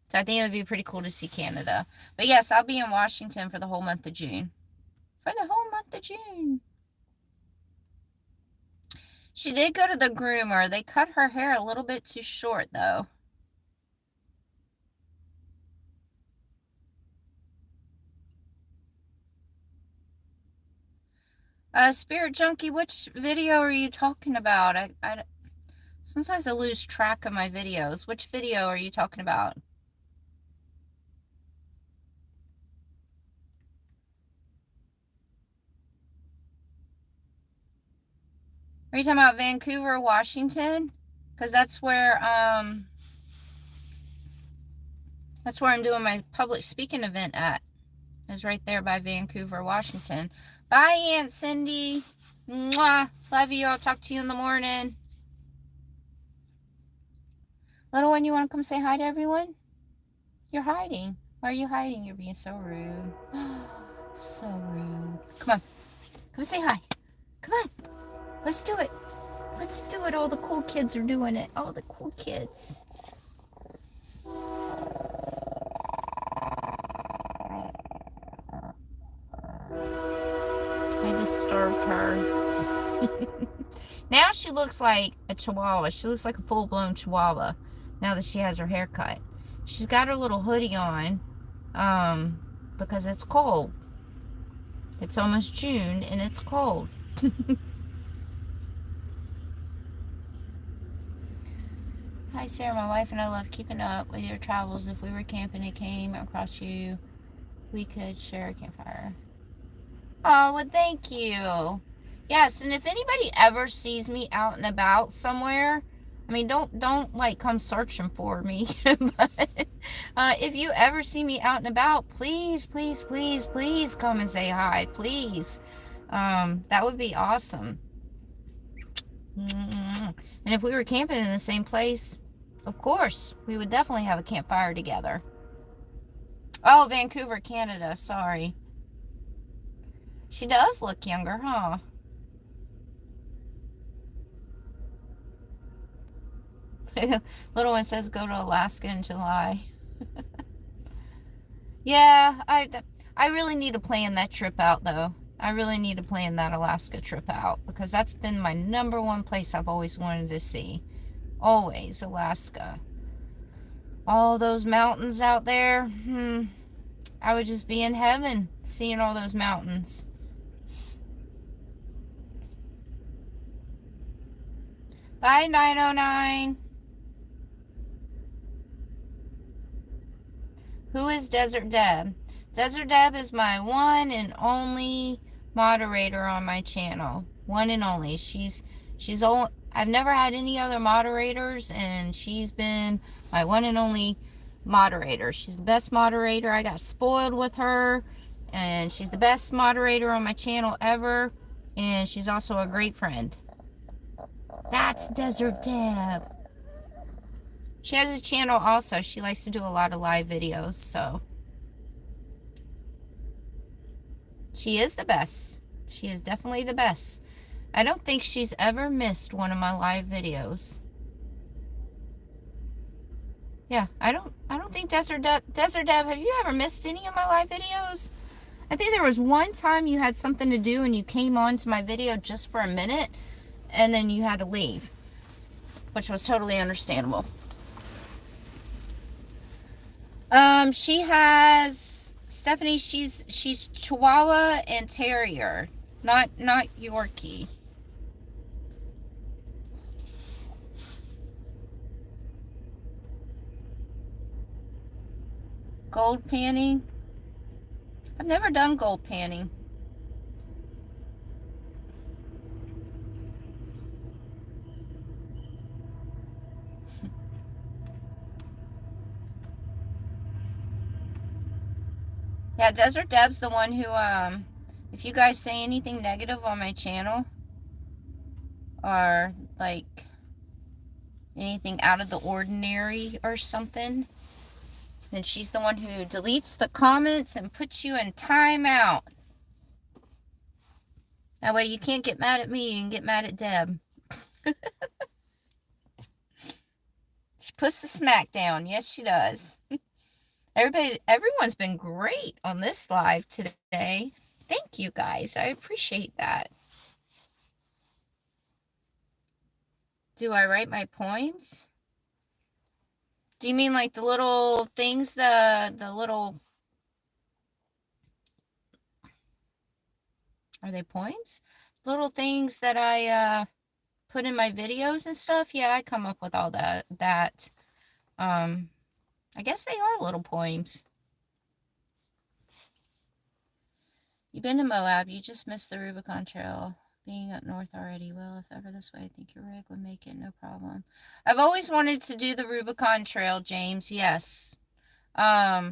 So I think it would be pretty cool to see Canada. But yes, I'll be in Washington for the whole month of June. For the whole month of June. She did go to the groomer. They cut her hair a little bit too short, though. Spirit Junkie, which video are you talking about? Sometimes I lose track of my videos. Which video are you talking about? Are you talking about Vancouver, Washington? Because that's where I'm doing my public speaking event at. Is right there by Vancouver, Washington. Bye, Aunt Cindy. Mwah. Love you. I'll talk to you in the morning. Little one, you want to come say hi to everyone? You're hiding. Why are you hiding? You're being so rude. So rude. Come on. Come say hi. Come on. Let's do it. Let's do it. All the cool kids are doing it. All the cool kids. I disturbed her. Now she looks like a chihuahua. She looks like a full-blown chihuahua now that she has her hair cut. She's got her little hoodie on because it's cold. It's almost June and it's cold. Hi, Sarah. My wife and I love keeping up with your travels. If we were camping and came across you, we could share a campfire. Oh, well, thank you. Yes, and if anybody ever sees me out and about somewhere, I mean, don't like come searching for me. But if you ever see me out and about, please, please, please, please come and say hi, please. That would be awesome. And if we were camping in the same place, of course, we would definitely have a campfire together. Oh, Vancouver, Canada. Sorry. She does look younger, huh? Little one says go to Alaska in July. Yeah, I really need to plan that trip out, though. I really need to plan that Alaska trip out because that's been my number one place I've always wanted to see. Always, Alaska. All those mountains out there. I would just be in heaven seeing all those mountains. Bye, 909. Who is Desert Deb? Desert Deb is my one and only moderator on my channel. One and only. She's all. I've never had any other moderators, and she's been my one and only moderator. She's the best moderator. I got spoiled with her, and she's the best moderator on my channel ever, and she's also a great friend. That's Desert Deb. She has a channel also. She likes to do a lot of live videos, so she is the best. She is definitely the best. I don't think she's ever missed one of my live videos. Yeah, I don't think Desert Deb, have you ever missed any of my live videos? I think there was one time you had something to do and you came on to my video just for a minute and then you had to leave, which was totally understandable. She has Stephanie, she's Chihuahua and Terrier, not Yorkie. Gold panning? I've never done gold panning. Yeah, Desert Deb's the one who, if you guys say anything negative on my channel, or like anything out of the ordinary or something, then she's the one who deletes the comments and puts you in timeout. That way you can't get mad at me, you can get mad at Deb. She puts the smack down. Yes, she does. Everyone's been great on this live today. Thank you guys. I appreciate that. Do I write my poems? Do you mean like the little things, the little, are they poems? Little things that I put in my videos and stuff? Yeah, I come up with all that. I guess they are little poems. You've been to Moab, you just missed the Rubicon Trail. Being up north already. Well, if ever this way, I think your rig would make it, no problem. I've always wanted to do the Rubicon Trail, James, yes. But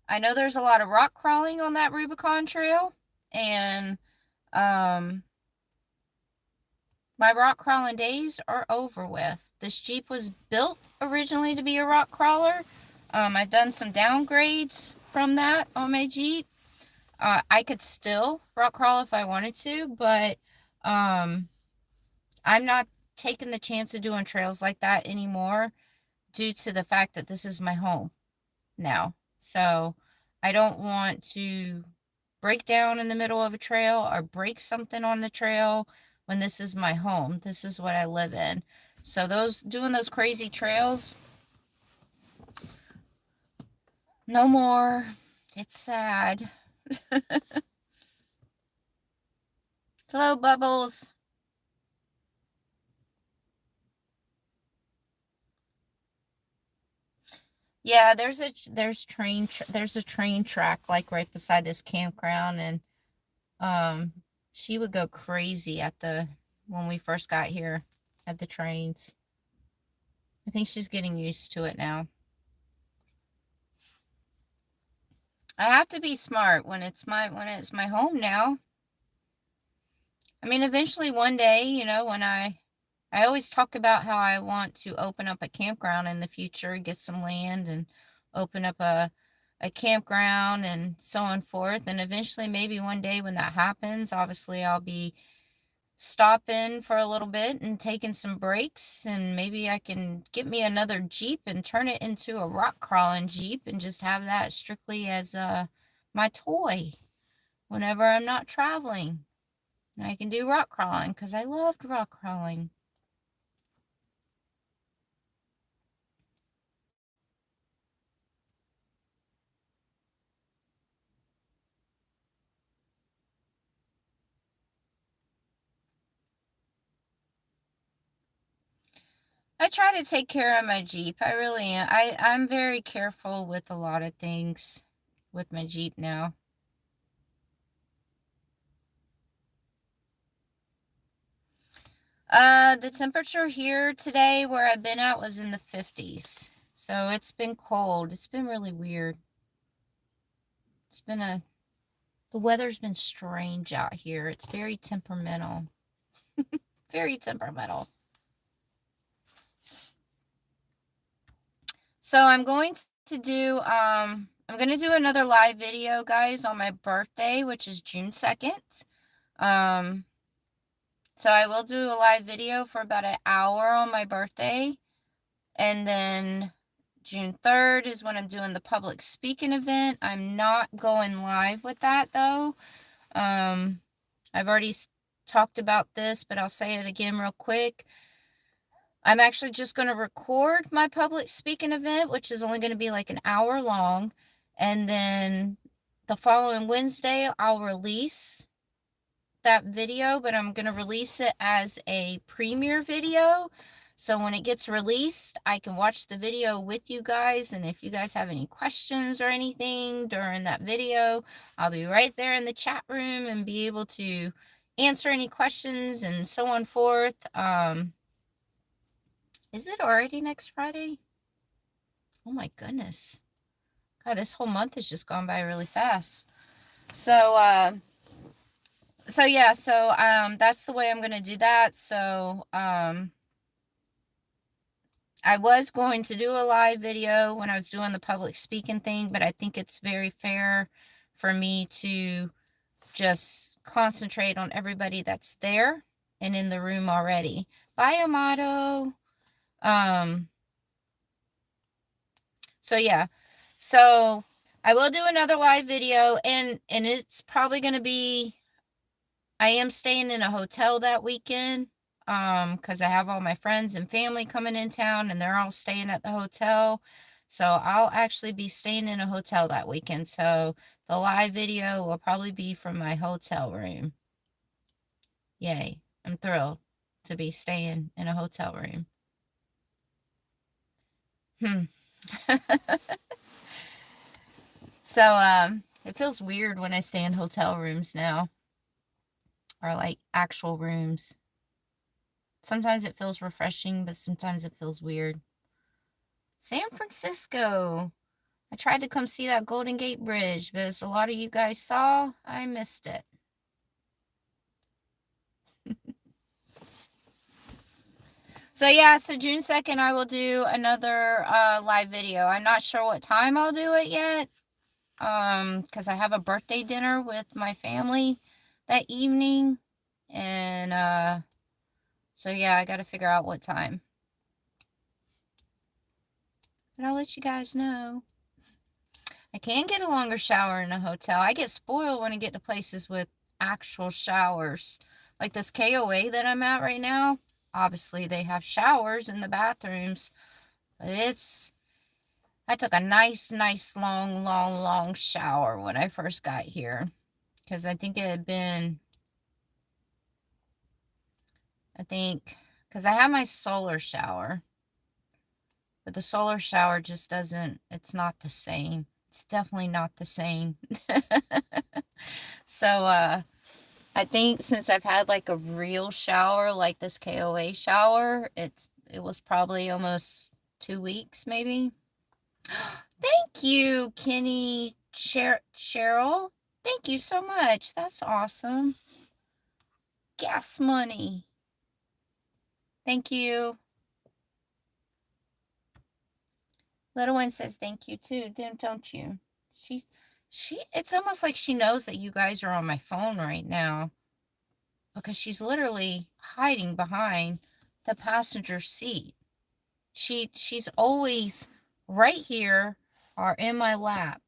I know there's a lot of rock crawling on that Rubicon Trail, and my rock crawling days are over with. This Jeep was built originally to be a rock crawler. I've done some downgrades from that on my Jeep. I could still rock crawl if I wanted to, but I'm not taking the chance of doing trails like that anymore due to the fact that this is my home now. So I don't want to break down in the middle of a trail or break something on the trail when this is my home. This is what I live in. So doing those crazy trails, no more. It's sad. Hello, Bubbles. Yeah, there's a train track like right beside this campground, and she would go crazy when we first got here at the trains. I think she's getting used to it now. I have to be smart when it's my home now. I mean, eventually one day, when I always talk about how I want to open up a campground in the future, get some land and open up a campground and so on forth. And eventually, maybe one day when that happens, obviously I'll be stopping for a little bit and taking some breaks, and maybe I can get me another Jeep and turn it into a rock crawling Jeep and just have that strictly as my toy whenever I'm not traveling. And I can do rock crawling because I loved rock crawling. I try to take care of my Jeep. I really am. I'm very careful with a lot of things with my Jeep now. The temperature here today where I've been at was in the 50s. So it's been cold. It's been really weird. The weather's been strange out here. It's very temperamental. Very temperamental. So I'm going to do I'm going to do another live video, guys, on my birthday, which is June 2nd. So I will do a live video for about an hour on my birthday. And then June 3rd is when I'm doing the public speaking event. I'm not going live with that, though. I've already talked about this, but I'll say it again real quick. I'm actually just going to record my public speaking event, which is only going to be like an hour long. And then the following Wednesday, I'll release that video, but I'm going to release it as a premiere video. So when it gets released, I can watch the video with you guys. And if you guys have any questions or anything during that video, I'll be right there in the chat room and be able to answer any questions and so on forth. Is it already next Friday? Oh my goodness. God, this whole month has just gone by really fast. So yeah, that's the way I'm going to do that. So, I was going to do a live video when I was doing the public speaking thing, but I think it's very fair for me to just concentrate on everybody that's there and in the room already. Bye, Amato. So yeah. So I will do another live video, and it's probably going to be, I am staying in a hotel that weekend, because I have all my friends and family coming in town, and they're all staying at the hotel. So I'll actually be staying in a hotel that weekend. So the live video will probably be from my hotel room. Yay. I'm thrilled to be staying in a hotel room. So, it feels weird when I stay in hotel rooms now, or like actual rooms. Sometimes it feels refreshing, but sometimes it feels weird. San Francisco. I tried to come see that Golden Gate Bridge, but as a lot of you guys saw, I missed it. So yeah, so June 2nd, I will do another live video. I'm not sure what time I'll do it yet, because I have a birthday dinner with my family that evening, and so yeah, I got to figure out what time. But I'll let you guys know. I can get a longer shower in a hotel. I get spoiled when I get to places with actual showers. Like this KOA that I'm at right now, obviously they have showers in the bathrooms, but I took a nice, long shower when I first got here, because I think it had been, because I have my solar shower, but the solar shower just doesn't, it's not the same. It's definitely not the same. So, I think since I've had like a real shower, like this KOA shower, it was probably almost 2 weeks, maybe. Thank you, Kenny Cheryl. Thank you so much. That's awesome. Gas money. Thank you. Little one says thank you too, don't you? It's almost like she knows that you guys are on my phone right now, because she's literally hiding behind the passenger seat. She's always right here or in my lap.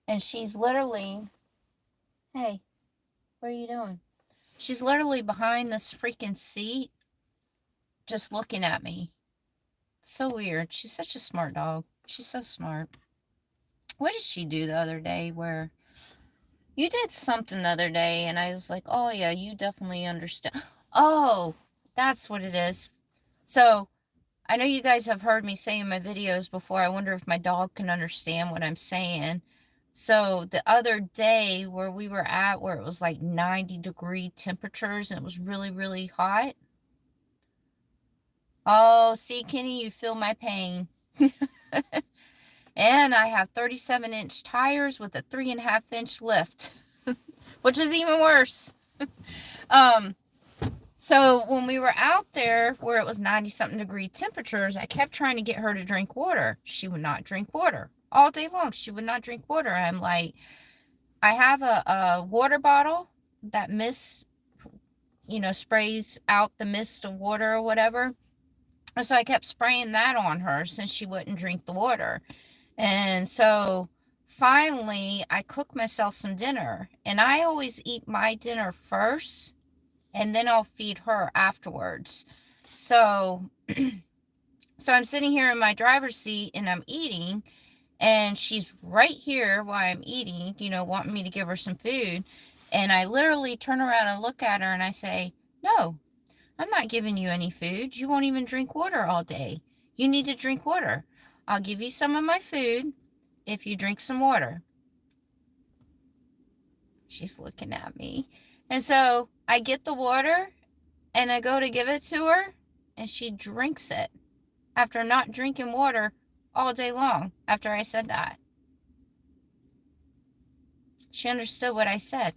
And she's literally, hey, what are you doing? She's literally behind this freaking seat, just looking at me. It's so weird. She's such a smart dog. She's so smart. What did she do the other day where you did something the other day and I was like, oh yeah, you definitely understand. Oh, that's what it is. So I know you guys have heard me say in my videos before, I wonder if my dog can understand what I'm saying. So the other day where we were at, where it was like 90-degree temperatures and it was really, really hot. Oh, see, Kenny, you feel my pain. And I have 37-inch tires with a 3.5-inch lift, which is even worse. So when we were out there where it was 90-something degree temperatures, I kept trying to get her to drink water. She would not drink water. all day long. She would not drink water. I'm like, I have a water bottle that mist, sprays out the mist of water or whatever. And so I kept spraying that on her since she wouldn't drink the water. And so finally, I cooked myself some dinner. And I always eat my dinner first, and then I'll feed her afterwards. So, so I'm sitting here in my driver's seat and I'm eating, and she's right here while I'm eating, wanting me to give her some food. And I literally turn around and look at her and I say, "No, I'm not giving you any food. You won't even drink water all day. You need to drink water. I'll give you some of my food if you drink some water." She's looking at me. And so I get the water and I go to give it to her, and she drinks it after not drinking water all day long after I said that. She understood what I said.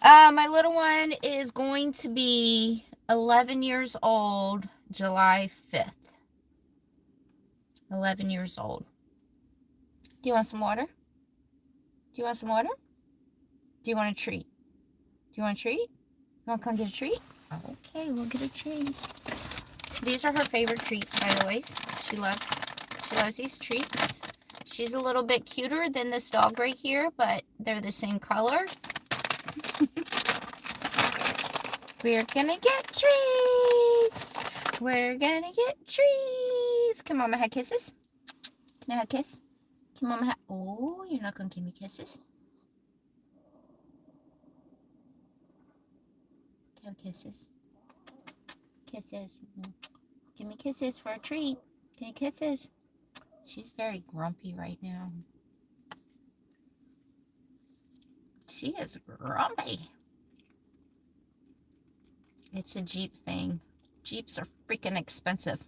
My little one is going to be 11 years old July 5th. 11 years old. Do you want some water? Do you want some water? Do you want a treat? Do you want a treat? You want to come get a treat? Okay, we'll get a treat. These are her favorite treats, by the way. She loves these treats. She's a little bit cuter than this dog right here, but they're the same color. We're gonna get treats. We're gonna get treats. Can Mama have kisses? Can I have a kiss? Can Mama have... Oh, you're not gonna give me kisses? Can I have kisses? Kisses. Give me kisses for a treat. Give me kisses. She's very grumpy right now. She is grumpy. It's a Jeep thing. Jeeps are freaking expensive.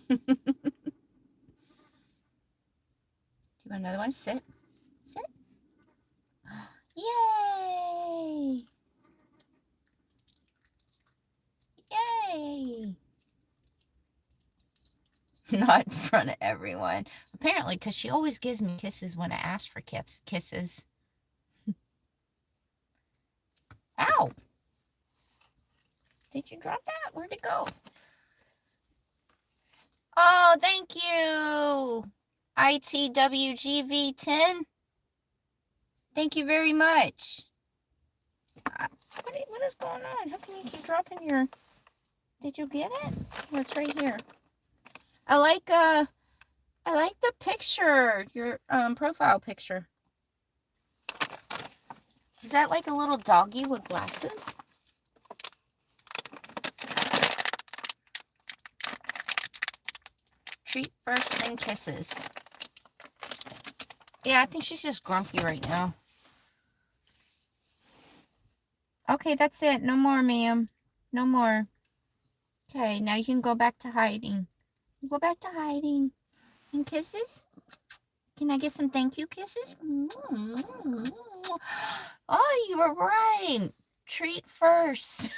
Do you want another one? Sit. Sit. Yay! Yay! Not in front of everyone. Apparently, because she always gives me kisses when I ask for kisses. Ow! Did you drop that? Where'd it go? Oh, thank you, ITWGV10. Thank you very much. What is going on? How can you keep dropping your... Did you get it? Oh, it's right here. I like the picture, your profile picture. Is that like a little doggy with glasses? Treat first, then kisses. Yeah, I think she's just grumpy right now. Okay, that's it. No more, ma'am. No more. Okay, now you can go back to hiding. Go back to hiding. And kisses? Can I get some thank you kisses? Oh, you were right. Treat first.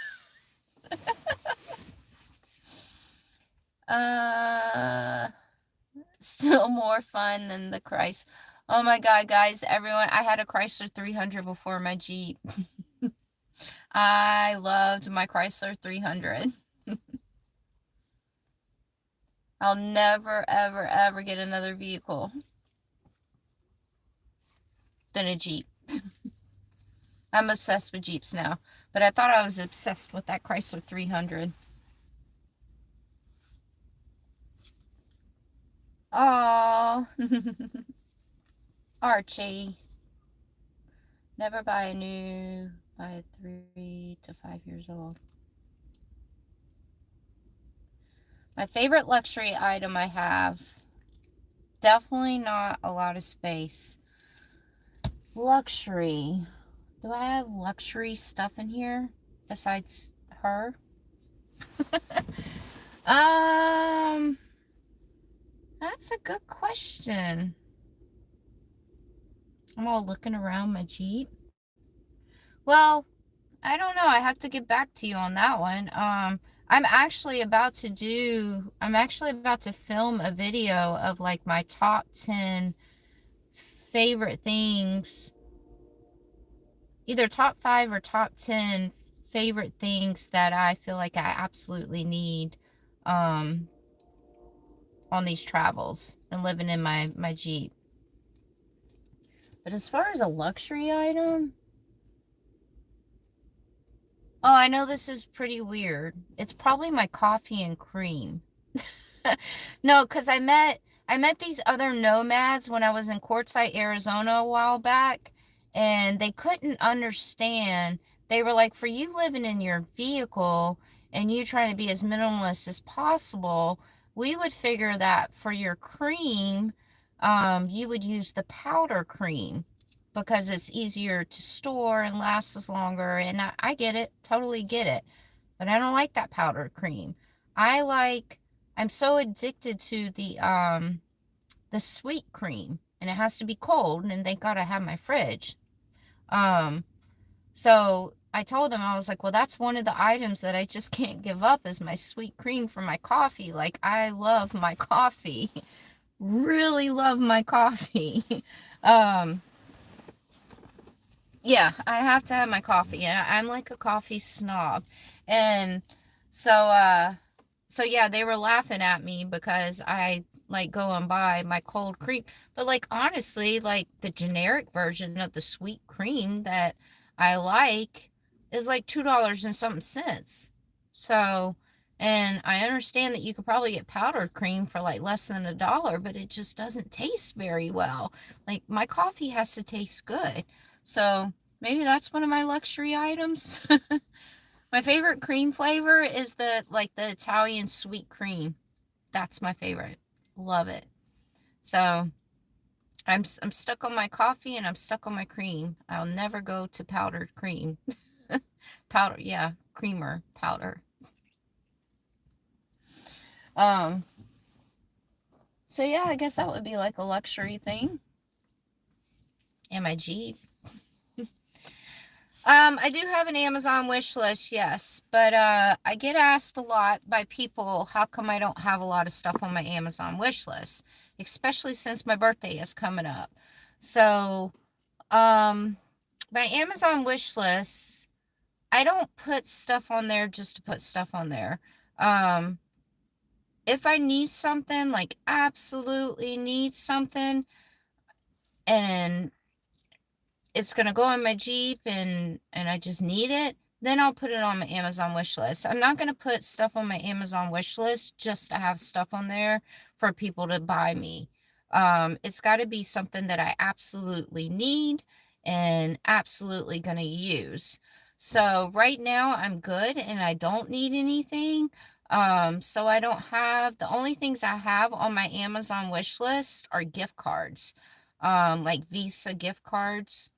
Still more fun than the Chrysler. Oh my God, guys, everyone, I had a Chrysler 300 before my Jeep. I loved my Chrysler 300. I'll never, ever, ever get another vehicle than a Jeep. I'm obsessed with Jeeps now, but I thought I was obsessed with that Chrysler 300. Oh, Archie. Never buy a new by 3 to 5 years old. My favorite luxury item I have. Definitely not a lot of space. Luxury. Do I have luxury stuff in here besides her? That's a good question. I'm all looking around my Jeep. Well, I don't know. I have to get back to you on that one. I'm actually about to film a video of like my top 10 favorite things, either top 5 or top 10 favorite things that I feel like I absolutely need um on these travels and living in my Jeep. But as far as a luxury item, oh, I know this is pretty weird. It's probably my coffee and cream. No, because I met these other nomads when I was in Quartzsite, Arizona a while back, and they couldn't understand. They were like, for you living in your vehicle and you trying to be as minimalist as possible, we would figure that for your cream, you would use the powder cream because it's easier to store and lasts longer. And I get it, totally get it. But I don't like that powdered cream. I like I'm so addicted to the sweet cream, and it has to be cold, and they gotta have my fridge. Um so I told them, I was like, well, that's one of the items that I just can't give up is my sweet cream for my coffee. Like, I love my coffee. Really love my coffee. um yeah, I have to have my coffee, and I'm like a coffee snob. And so so yeah, they were laughing at me because I like go and buy my cold cream. But like honestly, like the generic version of the sweet cream that I like is like $2 and something cents. So, and I understand that you could probably get powdered cream for like less than $1, but it just doesn't taste very well. Like my coffee has to taste good. So maybe that's one of my luxury items. My favorite cream flavor is the Italian sweet cream. That's my favorite. Love it. So I'm stuck on my coffee and I'm stuck on my cream. I'll never go to powdered cream. Powder, yeah, creamer powder. Um, so yeah, I guess that would be like a luxury thing. And my Jeep. I do have an Amazon wish list, yes, but I get asked a lot by people how come I don't have a lot of stuff on my Amazon wish list, especially since my birthday is coming up. So, um, my Amazon wish list, I don't put stuff on there just to put stuff on there. Um, if I need something, like absolutely need something, and it's gonna go in my Jeep and I just need it, then I'll put it on my Amazon wish list. I'm not gonna put stuff on my Amazon wish list just to have stuff on there for people to buy me. It's got to be something that I absolutely need and absolutely gonna use. So right now I'm good and I don't need anything. So I don't have, the only things I have on my Amazon wish list are gift cards, like Visa gift cards,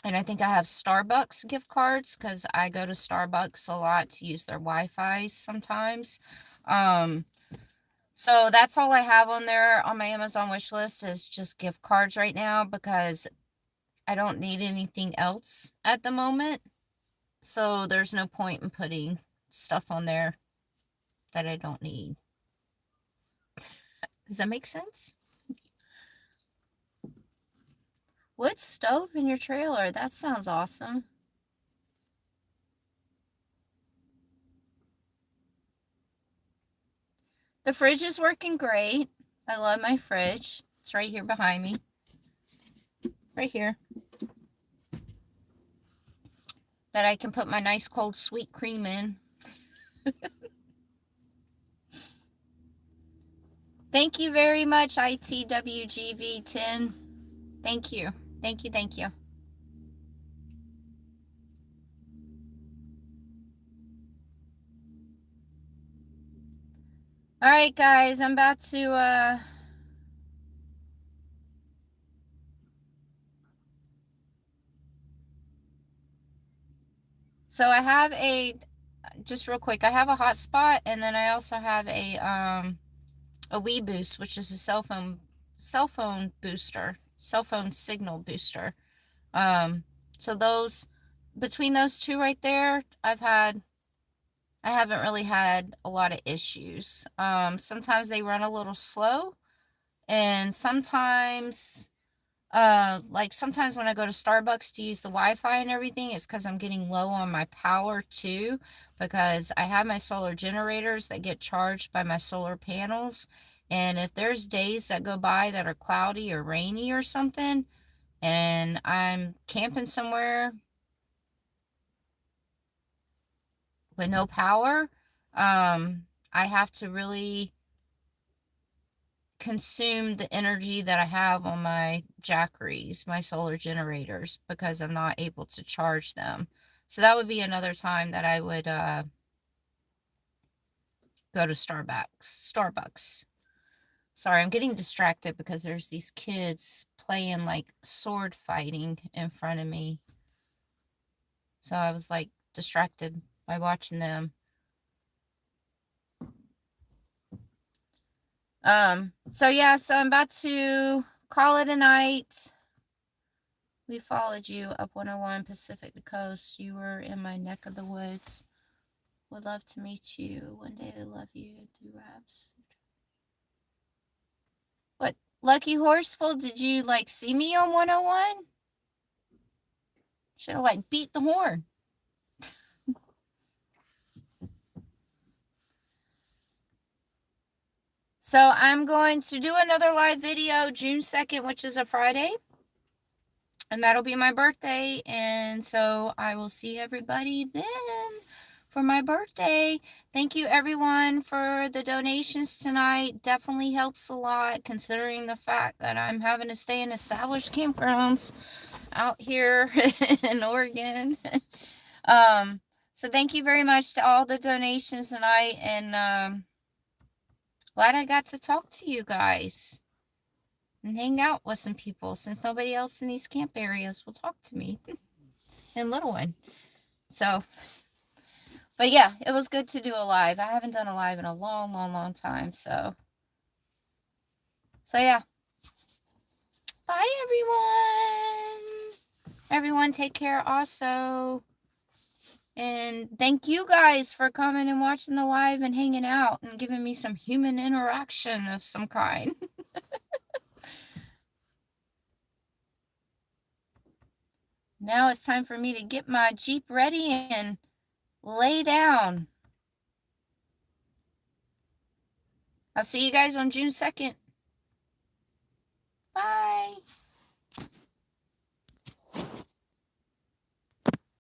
and I think I have Starbucks gift cards because I go to Starbucks a lot to use their Wi-Fi sometimes. Um, so that's all I have on there on my Amazon wish list is just gift cards right now because I don't need anything else at the moment. So there's no point in putting stuff on there that I don't need. Does that make sense? Wood stove in your trailer. That sounds awesome. The fridge is working great. I love my fridge. It's right here behind me. Right here. That I can put my nice cold sweet cream in. Thank you very much, ITWGV10. Thank you. Thank you. Thank you. All right, guys, I'm about to so I have just real quick, I have a hotspot and then I also have a Wii Boost, which is a cell phone booster, cell phone signal booster. So those, between those two right there, I've had I haven't really had a lot of issues. Sometimes they run a little slow, and sometimes like sometimes when I go to Starbucks to use the Wi-Fi and everything, it's because I'm getting low on my power too, because I have my solar generators that get charged by my solar panels. And if there's days that go by that are cloudy or rainy or something, and I'm camping somewhere with no power, I have to really consume the energy that I have on my Jackeries, my solar generators, because I'm not able to charge them. So that would be another time that I would go to Starbucks. Sorry, I'm getting distracted because there's these kids playing like sword fighting in front of me. So I was like distracted by watching them. So yeah, so I'm about to call it a night. We followed you up 101 Pacific Coast. You were in my neck of the woods. Would love to meet you. One day I love you. Do raps. What, Lucky Horseful, did you like see me on 101? Should have like beat the horn. So I'm going to do another live video June 2nd, which is a Friday. And that'll be my birthday. And so I will see everybody then for my birthday. Thank you everyone for the donations tonight. Definitely helps a lot considering the fact that I'm having to stay in established campgrounds out here in Oregon. So thank you very much to all the donations tonight, and glad I got to talk to you guys and hang out with some people since nobody else in these camp areas will talk to me in Little One. So, but yeah, it was good to do a live. I haven't done a live in a long time. So yeah. Bye, everyone. Everyone, take care also. And thank you guys for coming and watching the live and hanging out and giving me some human interaction of some kind. Now it's time for me to get my Jeep ready and lay down. I'll see you guys on June 2nd.